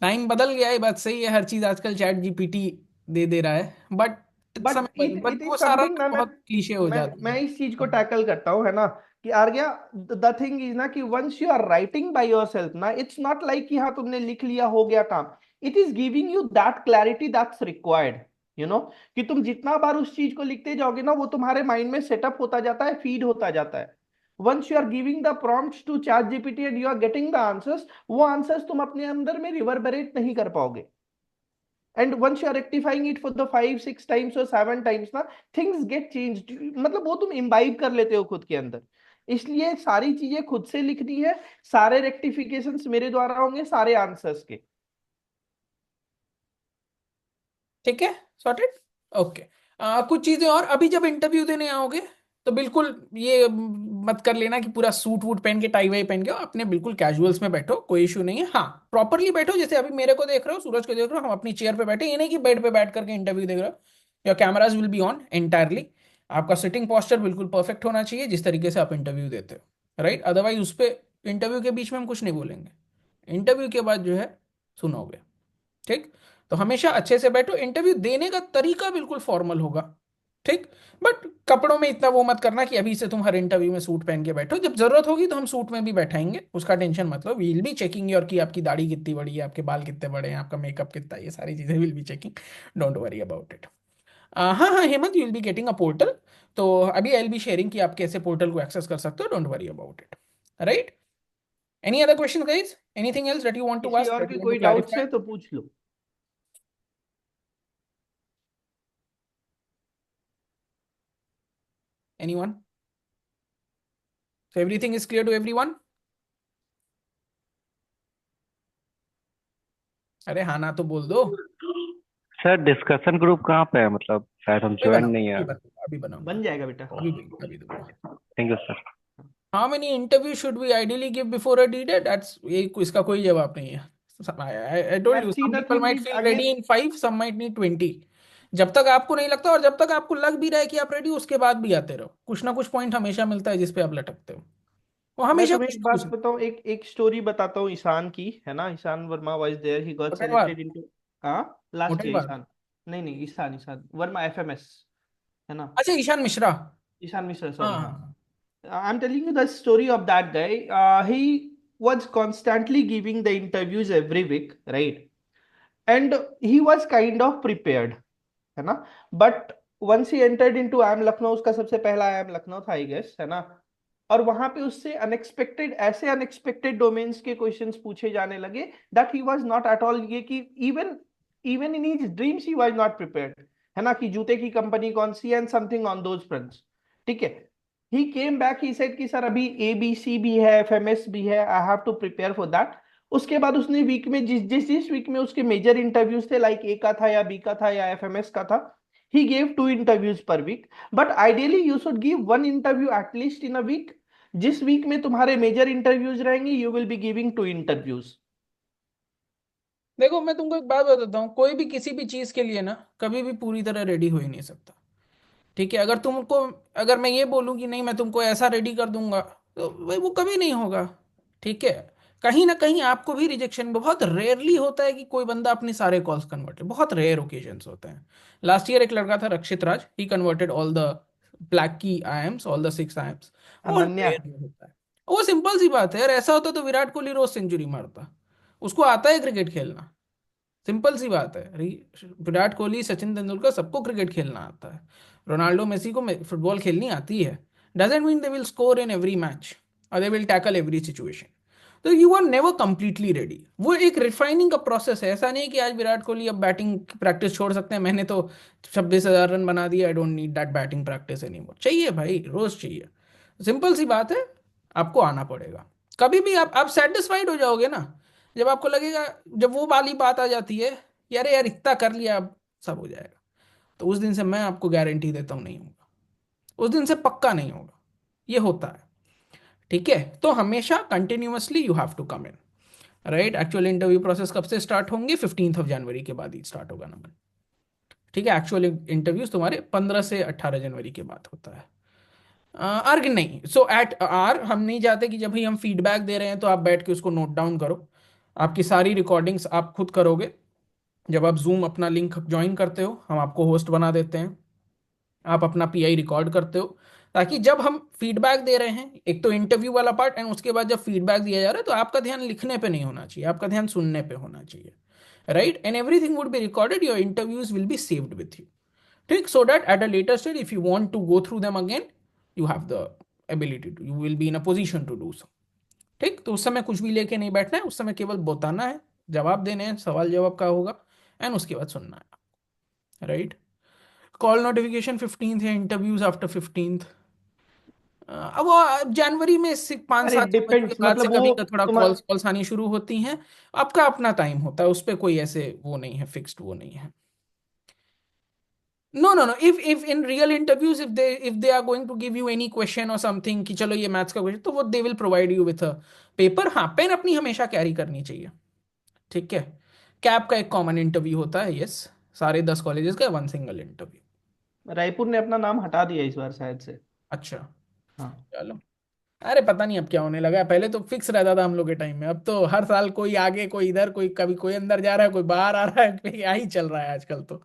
S1: टाइम बदल गया है, बात सही है, हर चीज आजकल चैट जीपीटी दे दे रहा है, बट
S3: बट
S1: समय
S3: इट
S1: बट वो
S3: इज
S1: सारा
S3: समथिंग ना, मैं
S1: बहुत क्लीशे हो
S3: मैं
S1: जाता
S3: मैं
S1: है।
S3: इस चीज को टैकल करता हूँ, है ना, कि आर्या, द थिंग इज ना कि once you are writing by yourself ना, इट्स नॉट लाइक कि हाँ तुमने लिख लिया हो गया काम। It is giving you that clarity that's required, you know, कि तुम जितना बार उस चीज को लिखते जाओगे ना, वो तुम्हारे माइंड में सेटअप होता जाता है, फीड होता जाता है। Once you are giving the prompts to ChatGPT and you are getting the answers, वो आंसर्स तुम अपने अंदर में रिवर्बरेट नहीं कर पाओगे। And once you are rectifying it for the 5 6 times और 7 टाइम्स ना, थिंग्स गेट चेंज्ड, मतलब वो तुम इम्बाइब कर लेते हो खुद के अंदर। इसलिए सारी चीजें खुद से लिखनी है, सारे रेक्टिफिकेशंस मेरे द्वारा होंगे, सारे आंसर्स के।
S1: ठीक है, सॉर्टेड, ओके। कुछ चीजें और, अभी जब इंटरव्यू देने आओगे तो बिल्कुल ये मत कर लेना कि पूरा सूट वूट पहन के टाई वाई पहन के आओ, अपने बिल्कुल कैजुअल्स में बैठो, कोई इशू नहीं है। हाँ, प्रॉपरली बैठो, जैसे अभी मेरे को देख रहे हो, सूरज को देख रहे हो, हम अपनी चेयर पे बैठे, ये नहीं कि बेड पे बैठ करके इंटरव्यू देख रहे हो। Your cameras will be on entirely. आपका सिटिंग पोस्चर बिल्कुल परफेक्ट होना चाहिए जिस तरीके से आप इंटरव्यू देते हो, राइट? अदरवाइज उस पर इंटरव्यू के बीच में हम कुछ नहीं बोलेंगे, इंटरव्यू के बाद जो है सुनोगे, ठीक? तो हमेशा अच्छे से बैठो, इंटरव्यू देने का तरीका बिल्कुल फॉर्मल होगा, ठीक? बट कपड़ों में इतना वो मत करना कि अभी से तुम हर इंटरव्यू में सूट पहन के बैठो, जब जरूरत होगी तो हम सूट में भी बैठाएंगे, उसका टेंशन मत लो। विल बी चेकिंग योर कि आपकी दाढ़ी कितनी बड़ी है, आपके बाल कितने बड़े हैं, आपका मेकअप कितना है, ये सारी चीजें will be checking, don't worry about it. हाँ हाँ Hemant, you will be getting a portal, तो अभी आई विल बी शेयरिंग कि आप कैसे पोर्टल को एक्सेस कर सकते हो, don't worry about it, right? Any other question guys, anything else that you want to
S3: किसी
S1: आस्क,
S3: और
S1: दैट
S3: के
S1: यू वांट टू
S3: कोई डाउट्स
S1: क्लैरिफाई?
S3: है तो पूछ लो।
S1: Anyone? So everything is clear to everyone? अरे हाँ ना तो बोल दो।
S4: सर डिस्कशन ग्रुप कहाँ पे है? मतलब शायद हम
S1: अभी
S4: ज्वाइन
S1: बनाऊंगा,
S4: नहीं है।
S1: अभी बनाऊंगा,
S3: बन जाएगा बेटा।
S1: अभी दूंगा।
S4: Thank you sir.
S1: How many interviews should we ideally give before a D-Day? That's ये इसका कोई जवाब नहीं है। I told you,
S3: See,
S1: some
S3: the
S1: people
S3: thing
S1: might
S3: is
S1: feel ready
S3: again,
S1: in 5, some might need 20। जब तक आपको नहीं लगता और जब तक आपको लग भी रहा है कि आप रेडी, उसके बाद भी आते रहो, कुछ ना कुछ पॉइंट हमेशा मिलता है जिसपे आप लटकते हो, वो
S3: मैं
S1: हमेशा
S3: तुम्हें
S1: कुछ
S3: एक
S1: ना
S3: बात
S1: कुछ।
S3: बताऊं, एक एक स्टोरी बताता हूँ ईशान की, है ना। Ishaan Verma was there, he got
S1: मोटेल बार,
S3: सेलेक्टेड इनटू, हाँ, लास्ट
S1: मोटेल
S3: ईयर
S1: बार।
S3: ईशान। नहीं, ईशान ईशान वर्मा, एफएमएस, है ना।
S1: अच्छा, ईशान मिश्रा।
S3: ईशान मिश्रा, सॉरी, हाँ।
S1: हाँ।
S3: I'm telling you the story of that guy. He was constantly giving the interviews every week, right? And he was kind of prepared, है ना। But once he entered into I am Lucknow, उसका सबसे पहला I am Lucknow था, I guess, है ना। और वहां पे उससे अनएक्सपेक्टेड, ऐसे अनएक्सपेक्टेड डोमेन्स के क्वेश्चंस पूछे जाने लगे that he was not at all, ये कि even even in his dreams he was not prepared, है ना, कि जूते की कंपनी कौन सी है and something on those fronts. ठीक है, he came back, he said कि सर अभी एबीसी भी है, एफएमएस भी है, I have to prepare for that. उसके बाद उसने वीक में जिस वीक में उसके मेजर इंटरव्यूज थे, लाइक ए का था या बी का था या एफएमएस का था, he gave 2 interviews per week, but ideally you should give 1 interview at least in a week। जिस वीक में तुम्हारे मेजर इंटरव्यूज रहेंगे, you will be giving 2 interviews।
S1: देखो मैं तुमको एक बात बताता हूँ, कोई भी किसी भी चीज के लिए ना कभी भी पूरी तरह रेडी हो ही नहीं सकता, ठीक है? अगर तुमको, अगर मैं ये बोलूँ कि नहीं मैं तुमको ऐसा रेडी कर दूंगा, तो भाई वो कभी नहीं होगा, ठीक है? कहीं ना कहीं आपको भी रिजेक्शन, बहुत रेयरली होता है कि कोई बंदा अपने सारे कॉल्स कन्वर्ट, बहुत रेयर ओकेजन्स होते हैं। लास्ट ईयर एक लड़का था रक्षित राज, ही कन्वर्टेड ऑल द ब्लैक की आईएम्स, ऑल द 6 आईएम्स, बहुत
S3: अनन्या,
S1: रेयर होता है। वो सिंपल सी बात है यार, ऐसा होता तो विराट कोहली रोज सेंचुरी मारता, उसको आता है क्रिकेट खेलना, सिंपल सी बात है। विराट कोहली, सचिन तेंदुलकर, सबको क्रिकेट खेलना आता है, रोनाल्डो मेसी को फुटबॉल खेलनी आती है, doesn't mean they will score in every match और they will tackle every situation. तो you are never completely ready. वो एक रिफाइनिंग का प्रोसेस है। ऐसा नहीं कि आज विराट कोहली अब बैटिंग प्रैक्टिस छोड़ सकते हैं, मैंने तो 26,000 रन बना दिया, I don't need that batting practice any more. चाहिए भाई, रोज चाहिए। सिंपल सी बात है, आपको आना पड़ेगा। कभी भी आप सेटिस्फाइड हो जाओगे ना, जब आपको लगेगा, जब वो वाली बात आ जाती है, यार यार इतना कर लिया, अब सब हो जाएगा, तो उस दिन से मैं आपको गारंटी देता हूँ नहीं होगा। उस दिन से पक्का नहीं होगा। ये होता है, ठीक है। तो हमेशा continuously you have to come in, right. Actual interview process कब से स्टार्ट होंगे? 15 जनवरी के बाद ही स्टार्ट होगा नंबर, ठीक है। एक्चुअल इंटरव्यूज तुम्हारे 15 से 18 जनवरी के बाद होता है। अर्ग नहीं, सो एट आर हम नहीं चाहते कि जब भी हम फीडबैक दे रहे हैं तो आप बैठ के उसको नोट डाउन करो। आपकी सारी रिकॉर्डिंग्स आप खुद करोगे। जब आप जूम अपना लिंक ज्वाइन करते हो, हम आपको होस्ट बना देते हैं, आप अपना पीआई रिकॉर्ड करते हो, ताकि जब हम फीडबैक दे रहे हैं, एक तो इंटरव्यू वाला पार्ट एंड उसके बाद जब फीडबैक दिया जा रहा है, तो आपका ध्यान लिखने पे नहीं होना चाहिए, आपका ध्यान सुनने पे होना चाहिए, right. And everything would be recorded, your interviews will be saved with you, ठीक। So that at a later stage if you want to go through them again, you have the ability to, you will be in a position to do so, ठीक। तो उस समय कुछ भी लेके नहीं बैठना है, उस समय केवल बताना है, जवाब देने हैं, सवाल जवाब का होगा, एंड उसके बाद सुनना है, राइट। कॉल नोटिफिकेशन 15th है, इंटरव्यूज आफ्टर 15th। अब वो जनवरी में से पाँच
S3: अरे
S1: सात जनवरी के
S3: डिपेंड्स,
S1: बाद से
S3: मतलब
S1: कभी
S3: वो
S1: का थोड़ा
S3: तुम्हारा
S1: कॉल्स कॉल्स आनी शुरू होती हैं। आपका अपना टाइम होता है, उस पर कोई ऐसे वो नहीं है, फिक्स्ड वो नहीं है। No no no, if in real interviews if they are going to give you any question और समथिंग कि चलो ये मैथ्स का क्वेश्चन, तो वो they will provide you with a paper. हाँ, पेन अपनी हमेशा कैरी करनी चाहिए, ठीक है। कैप का एक कॉमन इंटरव्यू होता है, यस, सारे 10 कॉलेजेस का 1 सिंगल इंटरव्यू।
S3: रायपुर ने अपना नाम हटा दिया इस बार शायद से।
S1: अच्छा,
S3: हाँ,
S1: चलो। अरे पता नहीं अब क्या होने लगा है, पहले तो फिक्स रहता था हम लोग के टाइम में, अब तो हर साल कोई आगे कोई इधर, कोई कभी कोई अंदर जा रहा है, कोई बाहर आ रहा है, क्या ही चल रहा है आजकल तो।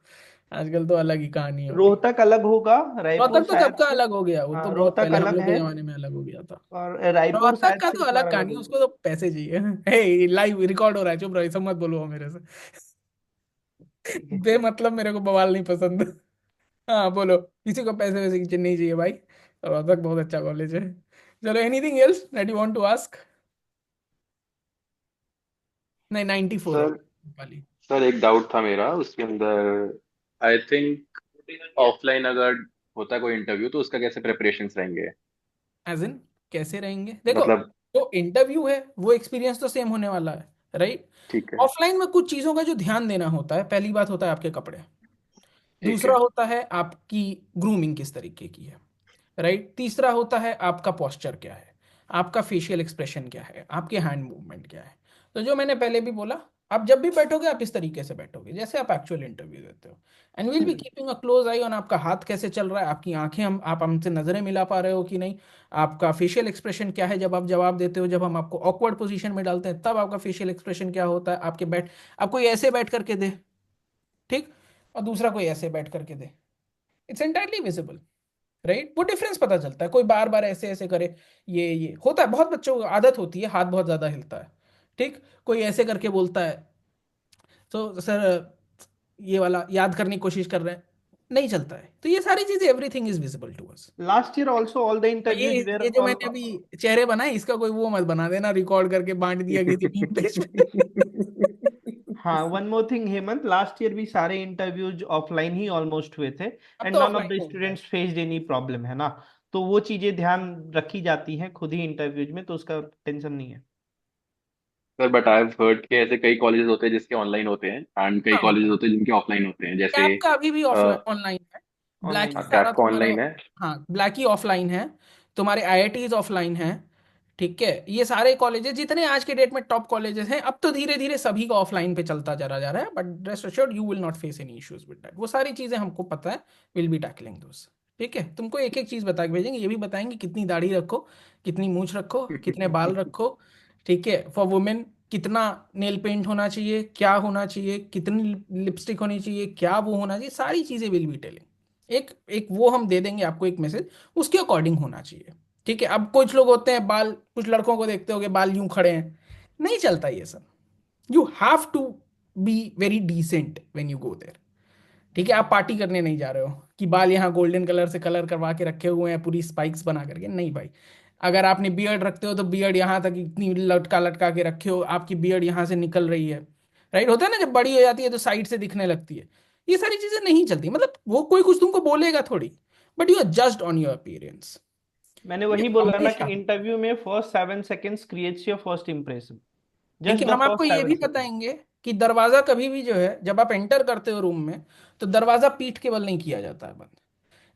S1: आजकल तो अलग ही कहानी हो गई।
S3: रोहतक अलग होगा, रायपुर
S1: रोहतक तो कब
S3: शायद
S1: का
S3: से।
S1: अलग हो गया, वो तो
S3: हाँ,
S1: बहुत
S3: रोहतक
S1: पहले हम
S3: अलग
S1: लोग के
S3: है,
S1: जमाने में अलग हो गया था।
S3: और रायपुर
S1: रोहतक
S3: शायद
S1: का
S3: से
S1: तो
S3: इस बार
S1: अलग
S3: अलग
S1: कहानी,
S3: हो
S1: उसको तो पैसे चाहिए। हे, लाइव रिकॉर्ड हो रहा है, चुप रहो, ये सब मत बोलो मेरे से।
S3: गई।
S1: बेमतलब मेरे को बवाल नहीं पसंद। हाँ बोलो, किसी को पैसे वैसे की नहीं चाहिए भाई, रोहतक बहुत अच्छा कॉलेज है। चलो, anything else that you want to ask? नहीं, 94
S5: सर
S1: वाली।
S5: सर एक डाउट था मेरा उसके अंदर। आई थिंक ऑफलाइन अगर होता है कोई इंटरव्यू तो उसका कैसे प्रिपरेशंस रहेंगे?
S1: एज इन कैसे रहेंगे? देखो,
S5: मतलब
S1: जो इंटरव्यू है वो एक्सपीरियंस तो सेम होने वाला है, राइट।
S5: ठीक है।
S1: ऑफलाइन में कुछ चीजों का जो ध्यान देना होता है, पहली बात होता है आपके कपड़े,
S5: ठीक
S1: दूसरा
S5: है।
S1: होता है आपकी ग्रूमिंग किस तरीके की है, राइट। तीसरा होता है आपका पोस्चर क्या है, आपका फेशियल एक्सप्रेशन क्या है, आपके हैंड मूवमेंट क्या है। तो जो मैंने पहले भी बोला, आप जब भी बैठोगे आप इस तरीके से बैठोगे जैसे आप एक्चुअल इंटरव्यू देते हो, and will be keeping a close I on आपका हाथ कैसे चल रहा है, आपकी आंखें, हम आप हमसे नजरें मिला पा रहे हो कि नहीं, आपका फेशियल एक्सप्रेशन क्या है जब आप जवाब देते हो, जब हम आपको ऑकवर्ड पोजीशन में डालते हैं तब आपका फेशियल एक्सप्रेशन क्या होता है, आपके बैठ, आप कोई ऐसे बैठ करके दे, ठीक, और दूसरा कोई ऐसे बैठ करके दे, इट्स एंटायरली विजिबल, राइट। वो डिफरेंस पता चलता है, कोई बार बार ऐसे ऐसे करे, ये होता है, बहुत बच्चों को आदत होती है, हाथ बहुत ज्यादा हिलता है, ठीक। कोई ऐसे करके बोलता है, तो सर ये वाला याद करने की कोशिश कर रहे हैं, नहीं चलता है। तो ये सारी चीजें, everything is visible to us.
S3: Last year also all the
S1: और
S3: इंटरव्यूज वेयर
S1: ये जो
S3: ऑन।
S1: मैंने अभी चेहरे बनाए, इसका कोई वो मत बना देना, रिकॉर्ड करके बांट दिया किसी टीम पेज पे।
S3: हाँ, one more thing Hemant, last year भी सारे इंटरव्यूज ऑफलाइन ही ऑलमोस्ट हुए थे,
S1: अब
S3: एंड
S1: तो
S3: नन ऑफ
S1: ऑफलाइन
S3: द
S1: हो गया है।
S3: स्टूडेंट्स फेस्ड एनी प्रॉब्लम, है ना। तो वो चीजें ध्यान रखी जाती हैं खुद ही इंटरव्यूज में, तो उसका टेंशन नहीं है।
S5: Sir but I have heard कि ऐसे कई कॉलेजेस होते हैं जिसके ऑनलाइन होते हैं एंड कई
S1: हाँ, होता
S5: कॉलेजेस
S1: है।
S5: होते हैं जिनके ऑफलाइन होते हैं, जैसे
S1: कैप का अभी भी ऑफलाइन ऑनलाइन है, ब्लैक ही
S3: ऑनलाइन।
S1: सारा
S5: कैप का
S1: तुम्हारा।
S5: ऑनलाइन है।
S1: हाँ, ब्लैक ही ऑफलाइन है, तुम्हारे आईआईटीज ऑफलाइन है, ठीक है। ये सारे कॉलेजेस जितने आज के डेट में टॉप कॉलेजेस हैं, अब तो धीरे धीरे सभी का ऑफलाइन पे चलता चला जा रहा है, but rest assured you will not face any issues with that. वो सारी चीजें हमको पता है, विल बी टैकलिंग दोस, ठीक है। तुमको एक एक चीज बता के भेजेंगे, ये भी बताएंगे कितनी दाढ़ी रखो, कितनी मूंछ रखो, कितने बाल रखो, ठीक है। फॉर वुमेन कितना नेल पेंट होना चाहिए, क्या होना चाहिए, कितनी लिपस्टिक होनी चाहिए, क्या वो होना चाहिए, सारी चीजें विल बी टेलिंग। एक एक वो हम दे देंगे आपको एक मैसेज, उसके अकॉर्डिंग होना चाहिए, ठीक है। अब कुछ लोग होते हैं बाल, कुछ लड़कों को देखते होगे बाल यूं खड़े हैं, नहीं चलता ये सब। You have to be very decent when you go there, ठीक है। आप पार्टी करने नहीं जा रहे हो कि बाल यहाँ गोल्डन कलर से कलर करवा के रखे हुए हैं पूरी स्पाइक्स बना करके, नहीं भाई। अगर आपने बियर्ड रखते हो तो बियर्ड यहाँ तक इतनी लटका लटका के रखे हो, आपकी बियर्ड यहाँ से निकल रही है, राइट? होता है ना, जब बड़ी हो जाती है तो साइड से दिखने लगती है। ये सारी चीजें नहीं चलती, मतलब वो कोई कुछ तुमको बोलेगा थोड़ी, but you are judged on your appearance.
S3: मैंने
S1: ये
S3: वही बोला ना कि
S1: हमेशा।
S3: इंटरव्यू में first 7 seconds creates your first impression, just
S1: लेकिन
S3: द
S1: हम आपको
S3: फर्स्ट
S1: ये
S3: सेवन
S1: भी
S3: सेकेंड
S1: बताएंगे कि दरवाजा कभी भी जो है, जब आप एंटर करते हो रूम में, तो दरवाजा पीठ के बल नहीं किया जाता है बंद।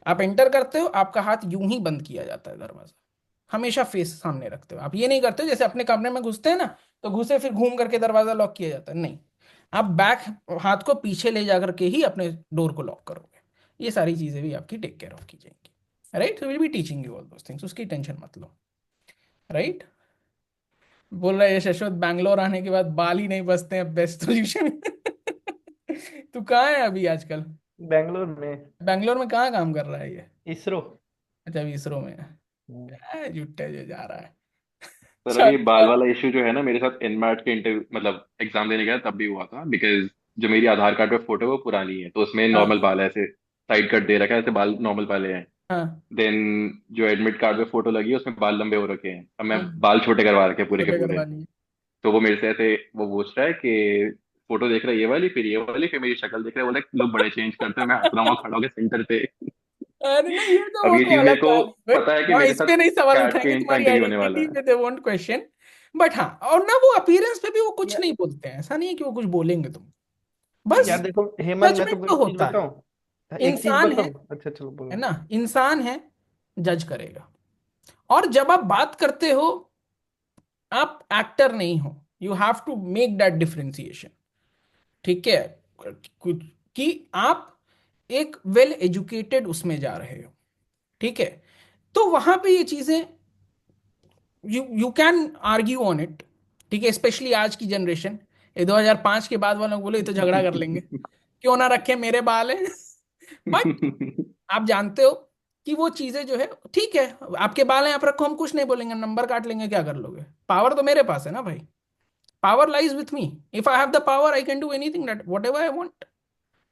S1: आप एंटर करते हो, आपका हाथ यूं ही बंद किया जाता है दरवाजा, हमेशा फेस सामने रखते हो। आप ये नहीं करते हो जैसे अपने कमरे में घुसते हैं ना, तो घुसे फिर घूम करके दरवाजा लॉक किया जाता है, नहीं। आप बैक हाथ को पीछे ले जा करके ही अपने डोर को लॉक करोगे। ये सारी चीजें भी आपकी टेक केयर ऑफ की जाएंगी, right? Will be teaching you all those things, उसकी टेंशन मत लो, राइट? बोल रहा है शश्वत, बैंगलोर आने के बाद बाल ही नहीं बचते हैं, बेस्ट सोल्यूशन। तू कहाँ है अभी आजकल?
S3: बैंगलोर में,
S1: बैंगलोर में कहाँ काम कर रहा है ये?
S3: इसरो।
S1: अच्छा, अभी इसरो में है। क्या जुट्टे जो जा रहा है।
S5: सर
S1: चल
S5: अभी बाल
S1: यार।
S5: वाला इशू जो है ना, मेरे साथ इनमैट के इंटरव्यू मतलब एग्जाम देने गया तब भी हुआ था, बिकॉज जो मेरी आधार कार्ड पे फोटो है वो पुरानी है, तो उसमें
S1: हाँ
S5: नॉर्मल बाल है, ऐसे साइड कट दे रखा है, ऐसे बाल नॉर्मल वाले हैं।
S1: हाँ।
S5: देन जो एडमिट कार्ड पे फोटो लगी है उसमें बाल लंबे हो रखे हैं, अब मैं
S1: हम्म,
S5: बाल छोटे करवा रखे हैं पूरे के
S1: छोटे
S5: पूरे।
S1: करवा लिए।
S5: तो वो मेरे से ऐसे वो पूछ रहा है कि फोटो देख रहा है ये वाली, फिर ये वाली, फिर मेरी शक्ल देख रहा है, बोला लोग बड़े चेंज करते हैं, मैं हंस रहा हूँ वहाँ खड़ा होकर सेंटर पे।
S1: अरे नहीं, ये तो
S5: अब
S1: वो
S5: ये
S1: तो
S5: चीज
S1: अलग
S5: मेरे को
S1: कहानी है भाई।
S5: पता है कि
S1: वहाँ
S5: मेरे
S1: इस
S5: साथ
S1: पे नहीं सवाल
S5: कैट
S1: उठाएंगे,
S5: का
S1: तुम्हारी
S5: इंटरव्यू होने वाला
S1: आइडेंटिटी
S5: है।
S1: पे दे वोंट क्वेश्चन। बट हाँ, और ना वो अपीयरेंस पे भी वो कुछ
S3: या,
S1: नहीं बोलते हैं, ऐसा नहीं है कि वो कुछ बोलेंगे तुम, बस
S3: यार देखो हेमंत, मैं
S1: जजमेंट
S3: तुमको
S1: तो
S3: एक चीज
S1: होता है।
S3: बताऊं, एक चीज
S1: इंसान है
S3: बताऊं, अच्छा चलो
S1: है
S3: बोलो।
S1: ना? इंसान है, जज करेगा। और जब आप बात करते हो, आप एक्टर नहीं हो, you have to make that differentiation, ठीक है? कुछ कि आप एक वेल एजुकेटेड उसमें जा रहे हो, ठीक है? तो वहां पे ये चीजें, you can argue on it, ठीक है? स्पेशली आज की जनरेशन, ये 2005 के बाद वालों को बोले ये तो झगड़ा कर लेंगे, क्यों ना रखे, मेरे बाल है। बट आप जानते हो कि वो चीजें जो है, ठीक है, आपके बाल हैं, आप रखो, हम कुछ नहीं बोलेंगे, नंबर काट लेंगे, क्या कर लोगे? पावर तो मेरे पास है ना भाई, power lies with me. If I have the power I can do anything that what ever I want,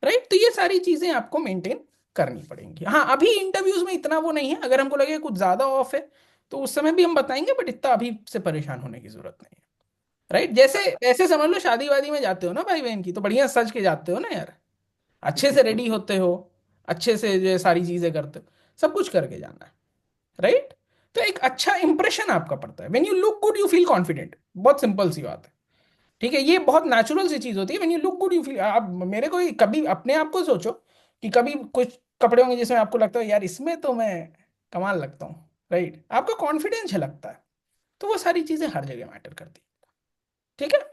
S1: right? तो ये सारी चीजें आपको मेंटेन करनी पड़ेंगी। हाँ, अभी इंटरव्यूज में इतना वो नहीं है, अगर हमको लगे कुछ ज्यादा ऑफ है तो उस समय भी हम बताएंगे, बट इतना अभी से परेशान होने की जरूरत नहीं है, राइट? जैसे ऐसे समझ लो, शादी वादी में जाते हो ना भाई बहन की, तो बढ़िया सज के जाते हो ना यार, अच्छे से रेडी होते हो, अच्छे से जो है सारी चीजें करते हो, सब कुछ करके जाना है, राइट? तो एक अच्छा इंप्रेशन आपका पड़ता है। When you look good you feel confident, बहुत सिंपल सी बात है, ठीक है? ये बहुत नेचुरल सी चीज होती है। When you look good you feel, आप मेरे को कभी अपने आप को सोचो कि कभी कुछ कपड़े होंगे जिसमें आपको लगता है यार इसमें तो मैं कमाल लगता हूँ, राइट? आपका कॉन्फिडेंस झलकता है। तो वो सारी चीजें हर जगह मैटर करती है, ठीक है?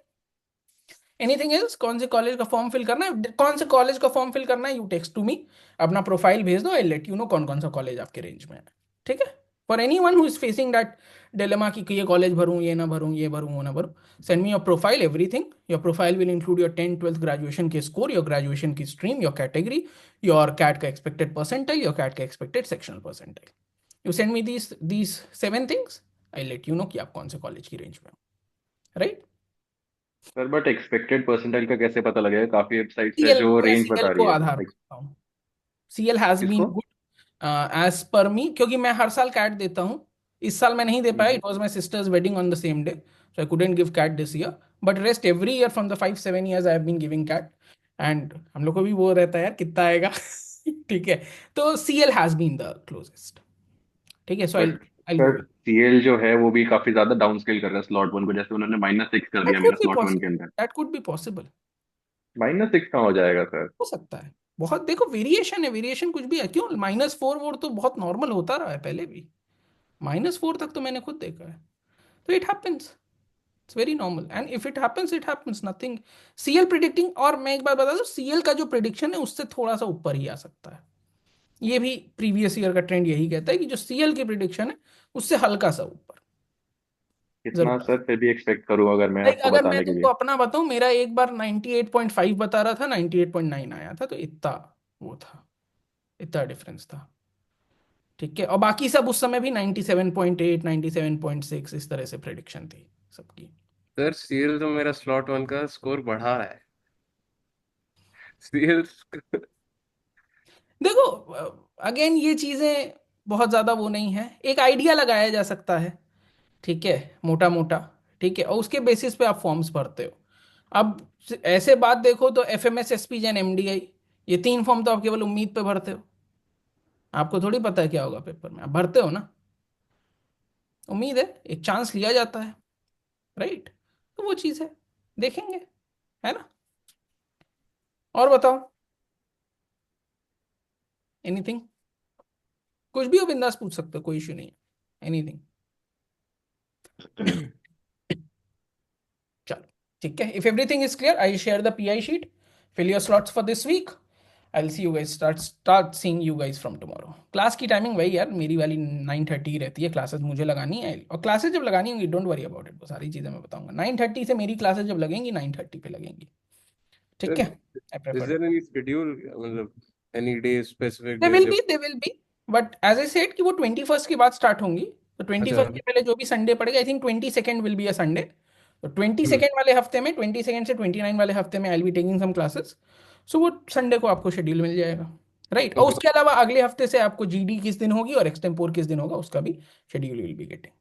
S1: Anything else? कौन से कॉलेज का फॉर्म फिल करना है, कौन से कॉलेज का फॉर्म फिल करना है, यू टेक्स्ट टू मी, अपना प्रोफाइल भेज दो, आई लेट यू नो कौन कौन सा कॉलेज आपके रेंज में है, ठीक है? For any one who is facing that dilemma कि ये कॉलेज भरूं, ये ना भरूं, ये भरूं, वो ना भरूं, send me your profile, everything. Your profile will include your 10th 12th graduation के स्कोर, योर ग्रेजुएशन की stream, your category, your CAT का एक्सपेक्टेड परसेंटाइल, योर कैट का expected sectional percentile. You send me these 7 things, I let you know कि आप कौन से college की range में हो, right?
S5: Sir but expected percentile का कैसे पता लगेगा? काफी वेबसाइट्स है
S1: सीएल,
S5: जो
S1: मैं
S5: रेंज
S1: सीएल
S5: बता
S1: को
S5: रही है,
S1: आधार
S5: लाइक
S1: मानता हूँ। सीएल हैज बीन
S5: किसको?
S1: गुड एज पर मी, क्योंकि मैं हर साल कैट देता हूँ। इस साल मैं नहीं दे पाया,
S5: hmm.
S1: It was my sister's wedding on the same day, so I couldn't give CAT this year, but rest every year from the 5 7 years I have been giving CAT. And हम लोग को भी वो रहता है यार कितना आएगा। ठीक है, तो CL has been the closest, ठीक है? So I
S5: but
S1: I go
S5: sir
S1: with
S5: CL जो है वो भी काफी ज्यादा डाउन स्केल कर रहा है स्लॉट वन को, जैसे उन्होंने -6 कर
S1: दैट
S5: दिया
S1: कुड
S5: मेरा
S1: बी
S5: स्लॉट वन के
S1: पॉसिबल,
S5: अंदर।
S1: दैट कुड बी पॉसिबल,
S5: -6 कहाँ हो जाएगा सर?
S1: हो सकता है। बहुत देखो, वेरिएशन है, वेरिएशन कुछ भी है, क्यों -4 वोर तो बहुत नॉर्मल होता रहा है पहले भी, -4 तक तो मैंने खुद देखा है। तो it happens, it's very normal, and if it happens nothing. CL predicting, और मैं एक बात बता दूं, सीएल का जो प्रिडिक्शन है उससे थोड़ा सा ऊपर ही आ सकता है। ये भी प्रीवियस ईयर का ट्रेंड यही कहता है कि जो सीएल की प्रिडिक्शन है उससे हल्का सा ऊपर
S5: कितना
S1: जरूर आ
S5: सर
S1: सकता
S5: फिर भी एक्सपेक्ट करूँ अगर मैं
S1: है।
S5: आपको
S1: अगर मैं
S5: बताने के
S1: तुमको
S5: लिए?
S1: अपना बताऊं, मेरा एक बार 98.5 बता रहा था, 98.9 आया था, तो इतना वो था, इतना डिफरेंस था, ठीक है? और बाकी सब उस समय भी 97.8 97.6 इस तरह से प्रेडिक्शन थी सबकी।
S2: सर सीएल तो मेरा स्लॉट वन का स्कोर बढ़ा है। सीएल।
S1: देखो, अगेन ये चीजें बहुत ज़्यादा वो नहीं है, एक आइडिया लगाया जा सकता है, ठीक है, मोटा मोटा, ठीक है, और उसके बेसिस पे आप फॉर्म्स भरते हो। अब ऐसे बात देखो तो FMS, SPJ एंड MDI, ये 3 फॉर्म तो आप केवल उम्मीद पे भरते हो, आपको थोड़ी पता है क्या होगा पेपर में, आप भरते हो ना, उम्मीद है, एक चांस लिया जाता है, राइट। तो वो चीज़ है, देखेंगे, है ना। और बताओ, एनीथिंग, कुछ भी हो बिंदास पूछ सकते हो, कोई इशू नहीं है, एनीथिंग। चलो ठीक है, if everything is clear I share the PI sheet, fill your slots for this week, I will see you guys, start seeing you guys from tomorrow. Class की टाइमिंग वही यार, मेरी वाली 9:30 ही रहती है, क्लासेस मुझे लगानी है, और क्लासेस जब लगानी होंगी डोंट वरी अबाउट इट, वो सारी चीजें मैं बताऊंगा। 9:30 से मेरी क्लासेस जब लगेंगी 9:30 पे लगेंगी, ठीक
S2: Sir,
S1: है। I
S2: is
S1: prefer
S2: there any schedule? मतलब any day, specific
S1: they
S2: day
S1: will
S2: जब?
S1: Be, they will be, but as I said कि वो 21st के बाद स्टार्ट होंगी, तो ट्वेंटी
S2: अच्छा।
S1: फर्स्ट के पहले जो भी संडे पड़ेगा, I think 22nd will be a Sunday, तो 22nd वाले हफ्ते में, 22nd से 29 वाले हफ्ते में आई बी टेकिंग सम क्लासेस, सो वो संडे को आपको शेड्यूल मिल जाएगा, राइट। और
S2: Okay.
S1: उसके अलावा अगले हफ्ते से आपको GD किस दिन होगी और एक्सटेम्पोर किस दिन होगा, उसका भी schedule will be getting.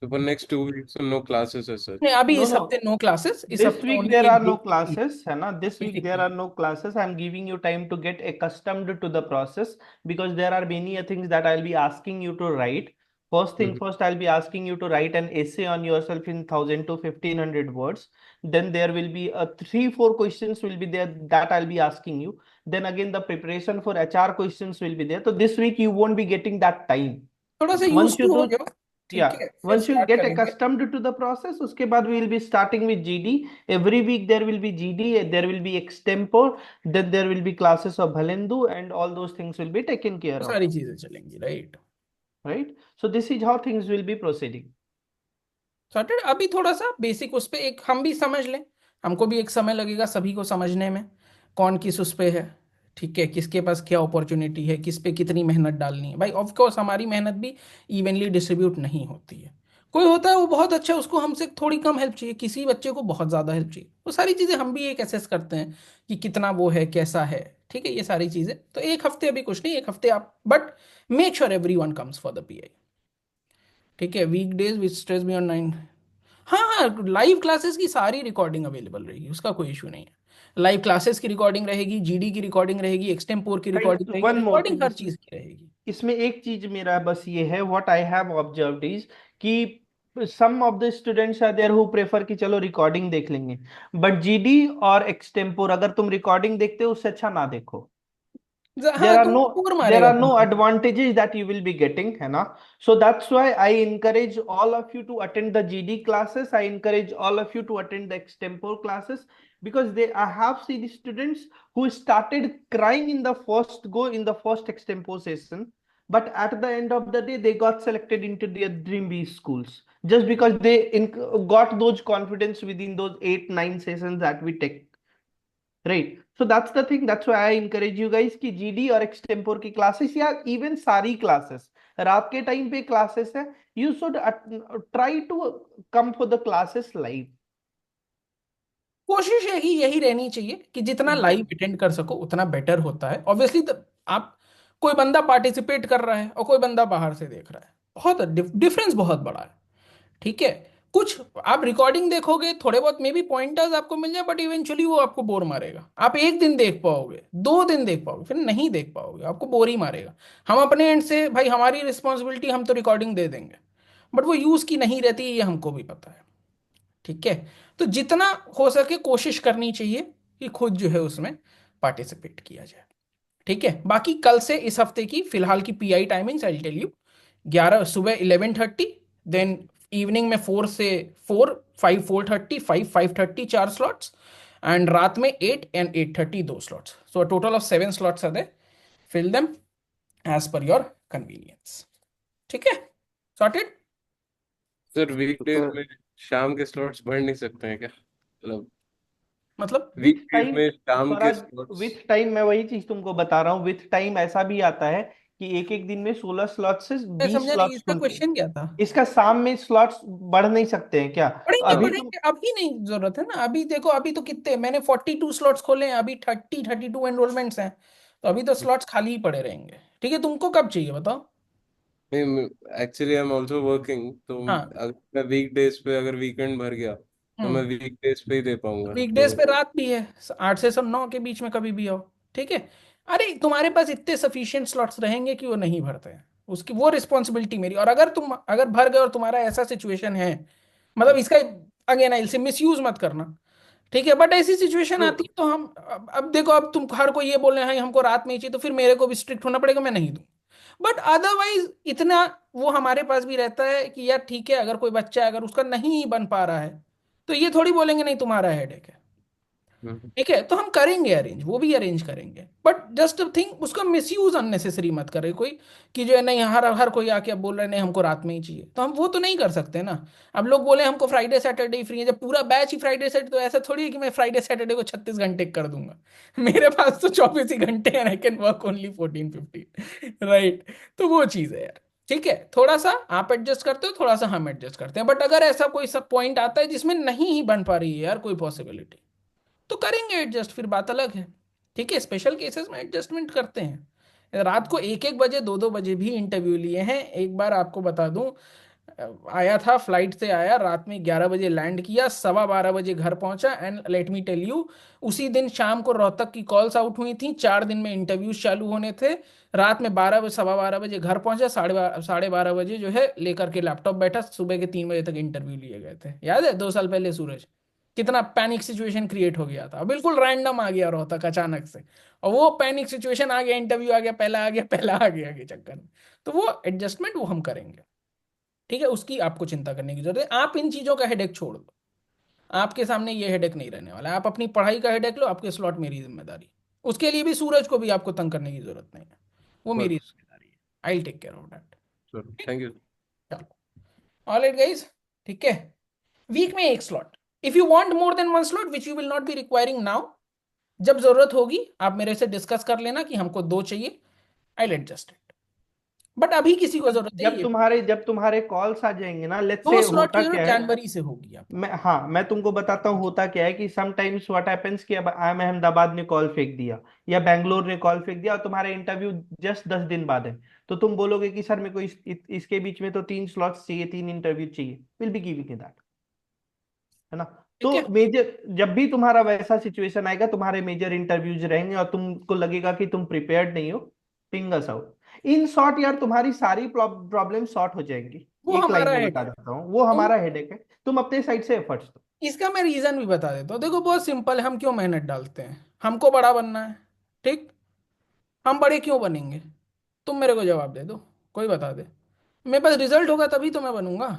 S2: So for next 2 weeks, so no classes as such.
S1: नहीं, अभी
S3: No,
S1: इस
S3: no.
S1: हफ्ते नो क्लासेस, इस
S3: This
S1: हफ्ते
S3: week
S1: ओनली
S3: there
S1: एक
S3: are no
S1: बेसिक,
S3: classes, है ना? This week there are no classes. I'm giving you time to get accustomed to the process because there are many things that I'll be asking you to write. First thing
S2: Mhm.
S3: first, I'll be asking you to write an essay on yourself in 1,000 to 1,500 words. Then there will be a 3-4 questions will be there that I'll be asking you. Then again the preparation for HR questions will be there. So this week you won't be getting that time.
S1: थोड़ा सा
S3: Once
S1: use
S3: you
S1: to हो
S3: do,
S1: जाओ, ठीक
S3: yeah,
S1: है, फिर
S3: once you
S1: start
S3: get
S1: करेंगे।
S3: accustomed to the process, उसके बाद we will be starting with GD. Every week there will be GD, there will be extempore, then there will be classes of Bhalendu, and all those things will be taken care
S1: वो
S3: of,
S1: सारी चीजें चलेंगी, right.
S3: right? So this is how things will be proceeding.
S1: Sorted. अभी थोड़ा सा basic उस पे एक हम भी समझ लें, हमको भी एक समय लगेगा सभी को समझने में, कौन किस उस पे है, ठीक है, किसके पास क्या अपॉर्चुनिटी है, किस पे कितनी मेहनत डालनी है। भाई ऑफ कोर्स हमारी मेहनत भी इवनली डिस्ट्रीब्यूट नहीं होती है, कोई होता है वो बहुत अच्छा है, उसको हमसे थोड़ी कम हेल्प चाहिए, किसी बच्चे को बहुत ज़्यादा हेल्प चाहिए, वो सारी चीज़ें हम भी एक एसेस करते हैं कि कितना वो है, कैसा है, ठीक है, ये सारी चीज़ें। तो एक हफ्ते अभी कुछ नहीं, एक हफ्ते आप but make sure everyone comes for the PI, ठीक है। Weekdays which stress be on 9, हाँ हाँ, लाइव क्लासेस की सारी रिकॉर्डिंग अवेलेबल रहेगी, उसका कोई इशू नहीं है। लाइव क्लासेस की रिकॉर्डिंग रहेगी, GD की रिकॉर्डिंग रहेगी, एक्सटेम्पोर की
S3: Guys,
S1: रिकॉर्डिंग रहेगी,
S3: one more
S1: रिकॉर्डिंग
S3: thing
S1: हर
S3: इसमें
S1: चीज की रहेगी।
S3: इसमें एक चीज मेरा बस ये है, what I have observed is कि some of the students are there who prefer कि चलो रिकॉर्डिंग देख लेंगे, बट GD और एक्सटेम्पोर अगर तुम रिकॉर्डिंग देखते हो उससे अच्छा ना देखो।
S1: हाँ,
S3: there are no
S1: तुमको बोर
S3: there
S1: मारेगा
S3: are no
S1: तुमको।
S3: advantages that you will be getting, है ना? So that's why I encourage all of you to attend the GD classes. I encourage all of you to attend the extempore classes because I have seen students who started crying in the first extempore session, but at the end of the day they got selected into their dream B schools just because they got those confidence within those 8-9 sessions that we take. Right, so that's the thing, that's why I encourage you guys कि GD और extempore की classes या इवन सारी classes रात के time पे classes है, you should try to come for the classes live.
S1: कोशिश यही यही रहनी चाहिए कि जितना लाइव अटेंड कर सको उतना बेटर होता है, ऑब्वियसली। आप, कोई बंदा पार्टिसिपेट कर रहा है और कोई बंदा बाहर से देख रहा है, बहुत डिफरेंस बहुत बड़ा है, ठीक है। कुछ आप रिकॉर्डिंग देखोगे, थोड़े बहुत मे बी पॉइंटर्स आपको मिल जाए, बट इवेंचुअली वो आपको बोर मारेगा। आप एक दिन देख पाओगे, 2 दिन देख पाओगे, फिर नहीं देख पाओगे, आपको बोर ही मारेगा। हम अपने एंड से भाई, हमारी रिस्पॉन्सिबिलिटी, हम तो रिकॉर्डिंग दे देंगे, बट वो यूज की नहीं रहती है, ये हमको भी पता है, ठीक है। तो जितना हो सके कोशिश करनी चाहिए कि खुद जो है उसमें पार्टिसिपेट किया जाए, ठीक है। बाकी कल से इस हफ्ते की फिलहाल की PI timings I tell you, 11 सुबह 11:30, देन इवनिंग में 4 से 4, 5 4:30, 5 5:30 4 स्लॉट्स, एंड रात में 8 and 8:30 2 slots, so a total of 7 slots are there, fill them as per your convenience, ठीक है, सॉर्टेड।
S2: सर वीकडेज
S5: तो
S2: में शाम के स्लॉट्स बढ़ नहीं सकते हैं क्या? मतलब
S1: मतलब
S3: विथ
S2: वीकडेज
S3: टाइम
S2: में शाम के
S3: स्वराज,
S2: स्लॉट्स।
S3: विथ टाइम मैं वही चीज तुमको बता रहा हूँ, विथ टाइम ऐसा भी आता है कि एक एक दिन में 16 स्लॉट से
S1: मैं
S3: 20
S1: समझा नहीं
S3: स्लॉट्स
S1: इसका
S3: खुलते हैं।
S1: क्वेश्चन क्या था।
S3: इसका शाम में स्लॉट्स बढ़ नहीं सकते हैं क्या?
S1: पढ़ेंगे
S3: अभी तुम
S1: पढ़ेंगे, अभी नहीं जरूरत है ना, अभी देखो, अभी तो कितने, मैंने 42 स्लॉट्स खोले हैं, अभी 32 एनरोलमेंट्स हैं, तो अभी तो स्लॉट्स खाली ही पड़े रहेंगे, ठीक है। तुमको कब चाहिए बताओ।
S2: Actually I am also working, तो
S1: हाँ।
S2: अगर मैं वीक डेज पे, अगर वीकेंड भर गया तो मैं
S1: हम्म।
S2: वीक डेज पे ही दे पाऊंगा
S1: वीकडेज
S2: तो।
S1: पे रात भी है, 8 से 9 के बीच में कभी भी आओ। ठीक है। अरे तुम्हारे पास इतने सफिशिएंट स्लॉट्स रहेंगे कि वो नहीं भरते हैं, उसकी वो रिस्पॉन्सिबिलिटी मेरी। और अगर भर गए और तुम्हारा ऐसा सिचुएशन है, मतलब इसका अगेन आई से मिस यूज मत करना। ठीक है, बट ऐसी सिचुएशन
S2: तो
S1: आती है तो हम अब देखो, अब तुम हर कोई ये बोल रहे हैं हमको रात में ही चाहिए, तो फिर मेरे को भी स्ट्रिक्ट होना पड़ेगा, मैं नहीं दूं। बट अदरवाइज इतना वो हमारे पास भी रहता है कि यार ठीक है, अगर कोई बच्चा है, अगर उसका नहीं बन पा रहा है, तो ये थोड़ी बोलेंगे नहीं तुम्हारा हेडेक है।
S2: हम्म,
S1: ठीक है, तो हम करेंगे अरेंज, वो भी अरेंज करेंगे, बट जस्ट थिंक उसका मिसयूज अननेसेसरी मत करे कोई, कि जो है नहीं हर हर कोई आके अब बोल रहे हैं नहीं हमको रात में ही चाहिए, तो हम वो तो नहीं कर सकते ना। अब लोग बोले हमको फ्राइडे सैटरडे ही फ्री है, जब पूरा बैच ही फ्राइडे सैटरडे, तो ऐसा थोड़ी है कि मैं फ्राइडे सैटरडे को 36 घंटे कर दूंगा। मेरे पास तो 24 ही घंटे हैं, I can work only 14-15, right. तो वो चीज़ है यार। ठीक है, थोड़ा सा आप एडजस्ट करते हो, थोड़ा सा हम एडजस्ट करते हैं, बट अगर ऐसा कोई सब पॉइंट आता है जिसमें नहीं ही बन पा रही है यार कोई पॉसिबिलिटी, तो करेंगे एडजस्ट, फिर बात अलग है। ठीक है, स्पेशल केसेस में एडजस्टमेंट करते हैं। रात को 1-1 बजे 2-2 बजे भी इंटरव्यू लिए हैं। एक बार आपको बता दूं, आया था, फ्लाइट से आया, रात में 11 बजे लैंड किया, 12:15 बजे घर पहुंचा, and let me tell you, उसी दिन शाम को रोहतक की कॉल्स आउट हुई थी, 4 दिन में इंटरव्यूज चालू होने थे। रात में 12 बजे 12:15 बजे घर पहुंचा, 12:30 जो है लेकर के लैपटॉप बैठा, सुबह के 3 बजे तक इंटरव्यू लिए गए थे। याद है 2 साल पहले सूरज, कितना पैनिक सिचुएशन क्रिएट हो गया था, बिल्कुल रैंडम आ गया रोहतक अचानक से, और वो पैनिक सिचुएशन आ गया, इंटरव्यू आ गया, पहला आ गया, पहला आ गया के चक्कर में। तो वो एडजस्टमेंट वो हम करेंगे। ठीक है, उसकी आपको चिंता करने की जरूरत है, आप इन चीजों का हेडेक छोड़ दो। आपके सामने ये हेडेक नहीं रहने वाला है, आप अपनी पढ़ाई का हेडेक लो, आपके स्लॉट मेरी जिम्मेदारी। उसके लिए भी सूरज को भी आपको तंग करने की जरूरत नहीं है, वो मेरी
S2: बस
S1: जिम्मेदारी है। I take care of that.
S2: चलो, थैंक यू।
S1: चलो, ऑलराइट गाइस। ठीक है, वीक में एक slot, if you want more than one slot which you will not be requiring now, जब जरूरत होगी आप मेरे से डिस्कस कर लेना कि हमको 2 चाहिए, आई एडजस्ट इट। बट अभी किसी को जरूरत है
S3: जब
S1: ये,
S3: तुम्हारे कॉल्स आ जाएंगे ना, लेट्स
S1: दो
S3: से
S1: स्लॉट
S3: होता
S1: जो है ना
S3: क्या है।
S1: जनवरी से होगी आप।
S3: मैं तुमको बताता हूँ होता क्या है कि समटाइम्स व्हाट हैपेंस कि अब आई एम अहमदाबाद ने कॉल फेंक दिया या बैंगलोर ने कॉल फेंक दिया और तुम्हारा इंटरव्यू जस्ट 10 दिन बाद है, तो तुम बोलोगे कि सर मेरे को इसके बीच में तो 3 स्लॉट्स चाहिए, 3 इंटरव्यू चाहिए, विल बी गिविंग दैट, है ना। तो
S1: ठीक है,
S3: मेजर जब भी तुम्हारा वैसा सिचुएशन आएगा, तुम्हारे मेजर इंटरव्यूज रहेंगे और तुमको लगेगा कि तुम प्रिपेयर्ड नहीं हो, ping us out. In short यार तुम्हारी सारी प्रॉब्लम सॉर्ट हो जाएंगी।
S1: वो
S3: एक लाइन
S1: हमारा
S3: में
S1: हेड
S3: बता
S1: है।
S3: देता हूँ, वो
S1: तुम,
S3: हमारा हेडेक है, तुम अपने साइड से एफर्ट्स दो।
S1: इसका मैं रीजन भी बता देता हूँ, देखो बहुत सिंपल है, हम क्यों मेहनत डालते हैं, हमको बड़ा बनना है। ठीक, हम बड़े क्यों बनेंगे, तुम मेरे को जवाब दे दो, कोई बता दे। मेरे पास रिजल्ट होगा तभी तो मैं बनूंगा।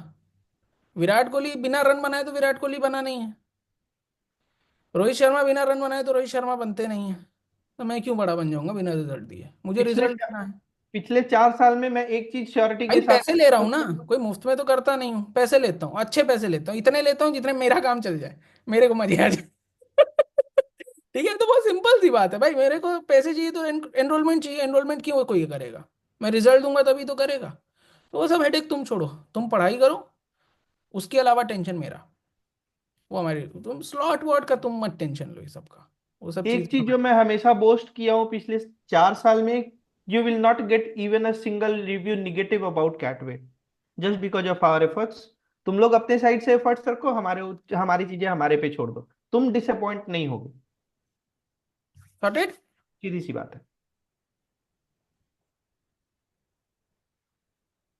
S1: विराट कोहली बिना रन बनाए तो विराट कोहली बना नहीं है, रोहित शर्मा बिना रन बनाए तो रोहित शर्मा बनते नहीं है। तो मैं क्यों बड़ा बन जाऊंगा बिना रिजल्ट दिए, मुझे
S3: पिछले
S1: रिजल्ट देना है।
S3: पिछले 4 साल में मैं एक चीज श्योरिटी
S1: भाई
S3: के साथ
S1: पैसे ले रहा हूँ ना, कोई मुफ्त में तो करता नहीं हूँ, पैसे लेता हूँ, अच्छे पैसे लेता हूँ, इतने लेता हूँ जितने मेरा काम चल जाए, मेरे को मजे आ जाए। ठीक है, तो बहुत सिंपल सी बात है भाई, मेरे को पैसे चाहिए तो एनरोलमेंट चाहिए, एनरोलमेंट क्यों कोई करेगा, मैं रिजल्ट दूंगा तभी तो करेगा। तो वो सब हेडेक तुम छोड़ो, तुम पढ़ाई करो, उसके अलावा टेंशन मेरा, वो हमारी, तुम स्लॉट वॉट का तुम मत टेंशन लो ये सब का, वो सब चीज
S3: एक चीज जो मैं हमेशा बोस्ट किया हूँ पिछले 4 साल में, you will not get even a single review negative about Catway just because of our efforts. तुम लोग अपने साइड से एफर्ट्स रखो, हमारी चीजें हमारे पे छोड़ दो, तुम डिसअपॉइंट नहीं होगे।
S1: सॉर्टेड।
S3: सीधी सी बात है।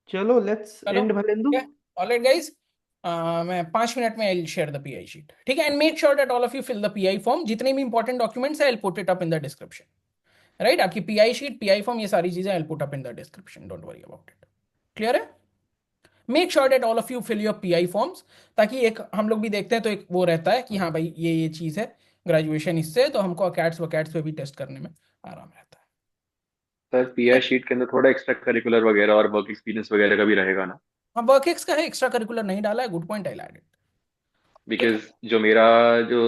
S3: चलो लेट्स
S1: चलो
S3: एंड भलेंदु।
S1: ठीक है, ऑलराइट गाइस, मैं 5 मिनट में I share the PI sheet. ठीक है, and make sure that all of you fill the PI form, जितने भी इंपॉर्टेंट डॉक्यूमेंट्स है I put it up in the description. Right, आपकी पीआई शीट, पीआई फॉर्म, ये सारी चीजें I put up in the description, don't worry about it. Clear है, make sure that all of you fill your PI forms, ताकि एक हम लोग भी देखते हैं तो एक वो रहता है कि हाँ भाई ये चीज है, ग्रेजुएशन इससे, तो हमको अकैट्स वकैट्स पे भी टेस्ट करने में आराम रहता
S5: सर
S1: है।
S5: पीआई शीट के अंदर थोड़ा एक्स्ट्रा करिकुलर वगैरह और वर्क एक्सपीरियंस वगैरह का भी रहेगा ना?
S1: हाँ, वर्क एक्स का है, एक्स्ट्रा करिकुलर नहीं डाला है, गुड पॉइंट, आई एडेड। ठीक है,
S5: बिकॉज जो मेरा जो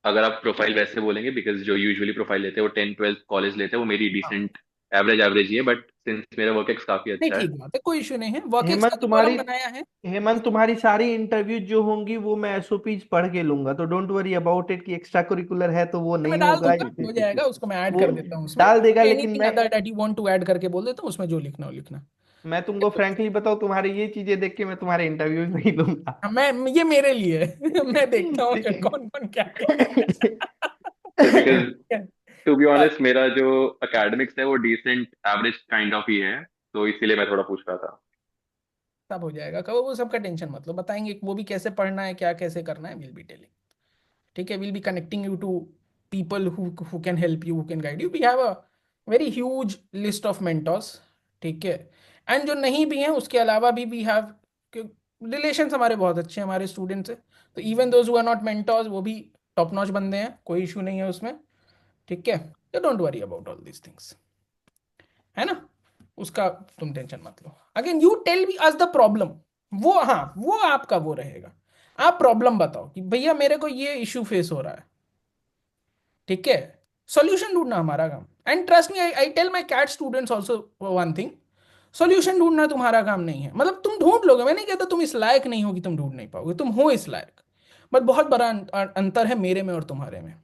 S5: अगर आप प्रोफाइल वैसे बोलेंगे, बिकॉज जो यूजुअली प्रोफाइल लेते हैं वो 10-12 कॉलेज लेते हैं, वो मेरी
S1: हाँ,
S5: डिसेंट एवरेज एवरेज ही है, बट सिंस मेरा वर्क एक्स काफी
S1: नहीं
S5: अच्छा है।
S1: ठीक बात है, कोई इशू नहीं है, वर्क एक्स का
S3: हेमंत
S1: जो कॉलम
S3: तुम्हारी
S1: बनाया है,
S3: हेमंत तुम्हारी सारी इंटरव्यू जो होंगी वो मैं एसओपीज पढ़ के लूंगा, तो डोंट वरी अबाउट इट कि एक्स्ट्रा करिकुलर है तो वो
S1: मैं
S3: नहीं
S1: डाल
S3: होगा।
S1: दूंगा, हो जाएगा, उसको मैं ऐड
S3: वो
S1: कर देता हूँ उसमें,
S3: डाल देगा, लेकिन
S1: एनीथिंग
S3: मैं
S1: other that you want to add करके बोल देता हूँ, उसमें जो लिखना हो लिखना।
S3: मैं तुमको फ्रैंकली बताऊं, तुम्हारी ये चीजें देख के मैं तुम्हारे इंटरव्यू नहीं लूंगा।
S1: मैं ये मेरे लिए है। मैं देखता हूँ
S3: ठीक है।
S1: कौन कौन क्या क्या
S5: बिकॉज
S1: क्या।
S5: टू बी ऑनेस्ट मेरा जो एकेडमिक्स है वो डिसेंट एवरेज काइंड ऑफ ही है, तो इसीलिए मैं थोड़ा पूछ रहा था।
S1: सब हो जाएगा, कहो वो सबका टेंशन मत लो, बताएंगे वो भी कैसे पढ़ना है, क्या कैसे करना है, विल बी टेलिंग। ठीक है, will be connecting you to people who can help you, who can guide you. We have a very huge list of mentors. ठीक है, एंड जो नहीं भी हैं उसके अलावा भी वी हैव रिलेशंस हमारे बहुत अच्छे हैं हमारे स्टूडेंट से, तो even those who are not mentors वो भी टॉप नॉच बंदे हैं, कोई इशू नहीं है उसमें। ठीक है, तो don't worry about all these things, है ना, उसका तुम टेंशन मत लो। Again you tell me us the problem, वो हाँ वो आपका वो रहेगा, आप प्रॉब्लम बताओ कि भैया मेरे को ये इशू फेस हो रहा है। ठीक है, सॉल्यूशन ढूंढना हमारा काम, and trust me I tell my CAT students also one thing, solution ढूंढना तुम्हारा काम नहीं है, मतलब तुम ढूंढ लोगे, मैं नहीं कहता तुम इस लायक नहीं हो कि तुम ढूंढ नहीं पाओगे, तुम हो इस लायक, बट बहुत बड़ा अंतर है मेरे में और तुम्हारे में।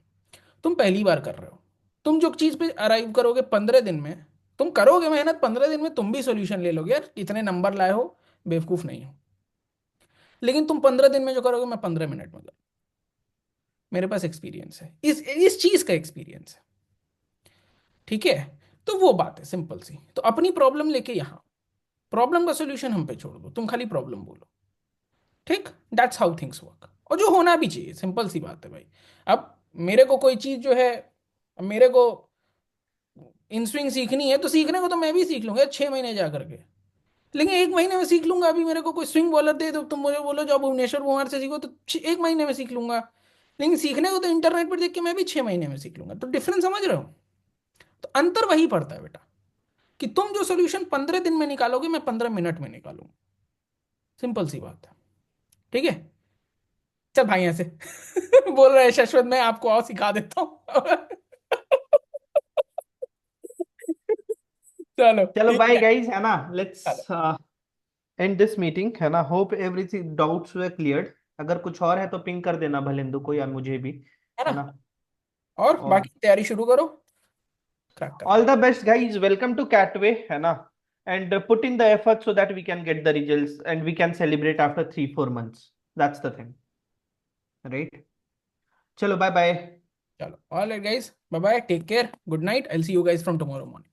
S1: तुम पहली बार कर रहे हो, तुम जो चीज पे अराइव करोगे 15 दिन में, तुम करोगे मेहनत 15 दिन में तुम भी सोल्यूशन ले लोगे, यार इतने नंबर लाए हो, बेवकूफ नहीं हो। लेकिन तुम 15 दिन में जो करोगे मैं 15 मिनट में करूँ, मेरे पास एक्सपीरियंस है, इस चीज का एक्सपीरियंस है। ठीक है, तो वो बात है सिंपल सी, तो अपनी प्रॉब्लम लेके यहाँ, प्रॉब्लम का सोल्यूशन हम पे छोड़ दो, तुम खाली प्रॉब्लम बोलो। ठीक, दैट्स हाउ थिंग्स वर्क, और जो होना भी चाहिए, सिंपल सी बात है भाई। अब मेरे को कोई चीज जो है, मेरे को इन स्विंग सीखनी है तो सीखने को तो मैं भी सीख लूंगा 6 महीने जा करके, लेकिन 1 महीने में सीख लूंगा। अभी मेरे को कोई स्विंग बॉलर दे तो तुम मुझे बोलो जाओ भुवनेश्वर कुमार से सीखो, तो 1 महीने में सीख लूंगा, लेकिन सीखने को तो इंटरनेट पर देख के मैं भी 6 महीने में सीख लूंगा। तो डिफरेंस समझ रहे हो, तो अंतर वही पड़ता है बेटा, कि तुम जो सोल्यूशन 15 दिन में निकालोगे मैं 15 मिनट में निकालूंगा, सिंपल सी बात है। ठीक है, चल भाई यहाँ से बोल रहे हैं शश्वत, मैं आपको और सिखा देता हूँ चलो
S3: चलो
S1: ठीक
S3: बाय
S1: है,
S3: गाइस, है ना, लेट्स
S1: चलो,
S3: एंड दिस मीटिंग, है ना। होप एवरीथिंग डाउट्स वे क्लियर्ड। अगर कुछ और है तो पिंग कर देना भलेंदु को या मुझे भी,
S1: है
S3: है
S1: ना,
S3: ना।
S1: और
S3: और
S1: बाकी तैयारी शुरू करो, क्रैक करना
S3: ऑल
S1: है।
S3: The best guys, welcome to Catway, है ना। And put in the effort so that we can get the results and we can celebrate after 3-4 months। That's the thing, right. चलो बाय बाय।
S1: चलो all right guys, bye bye, take care, good night, I will see you guys from tomorrow morning.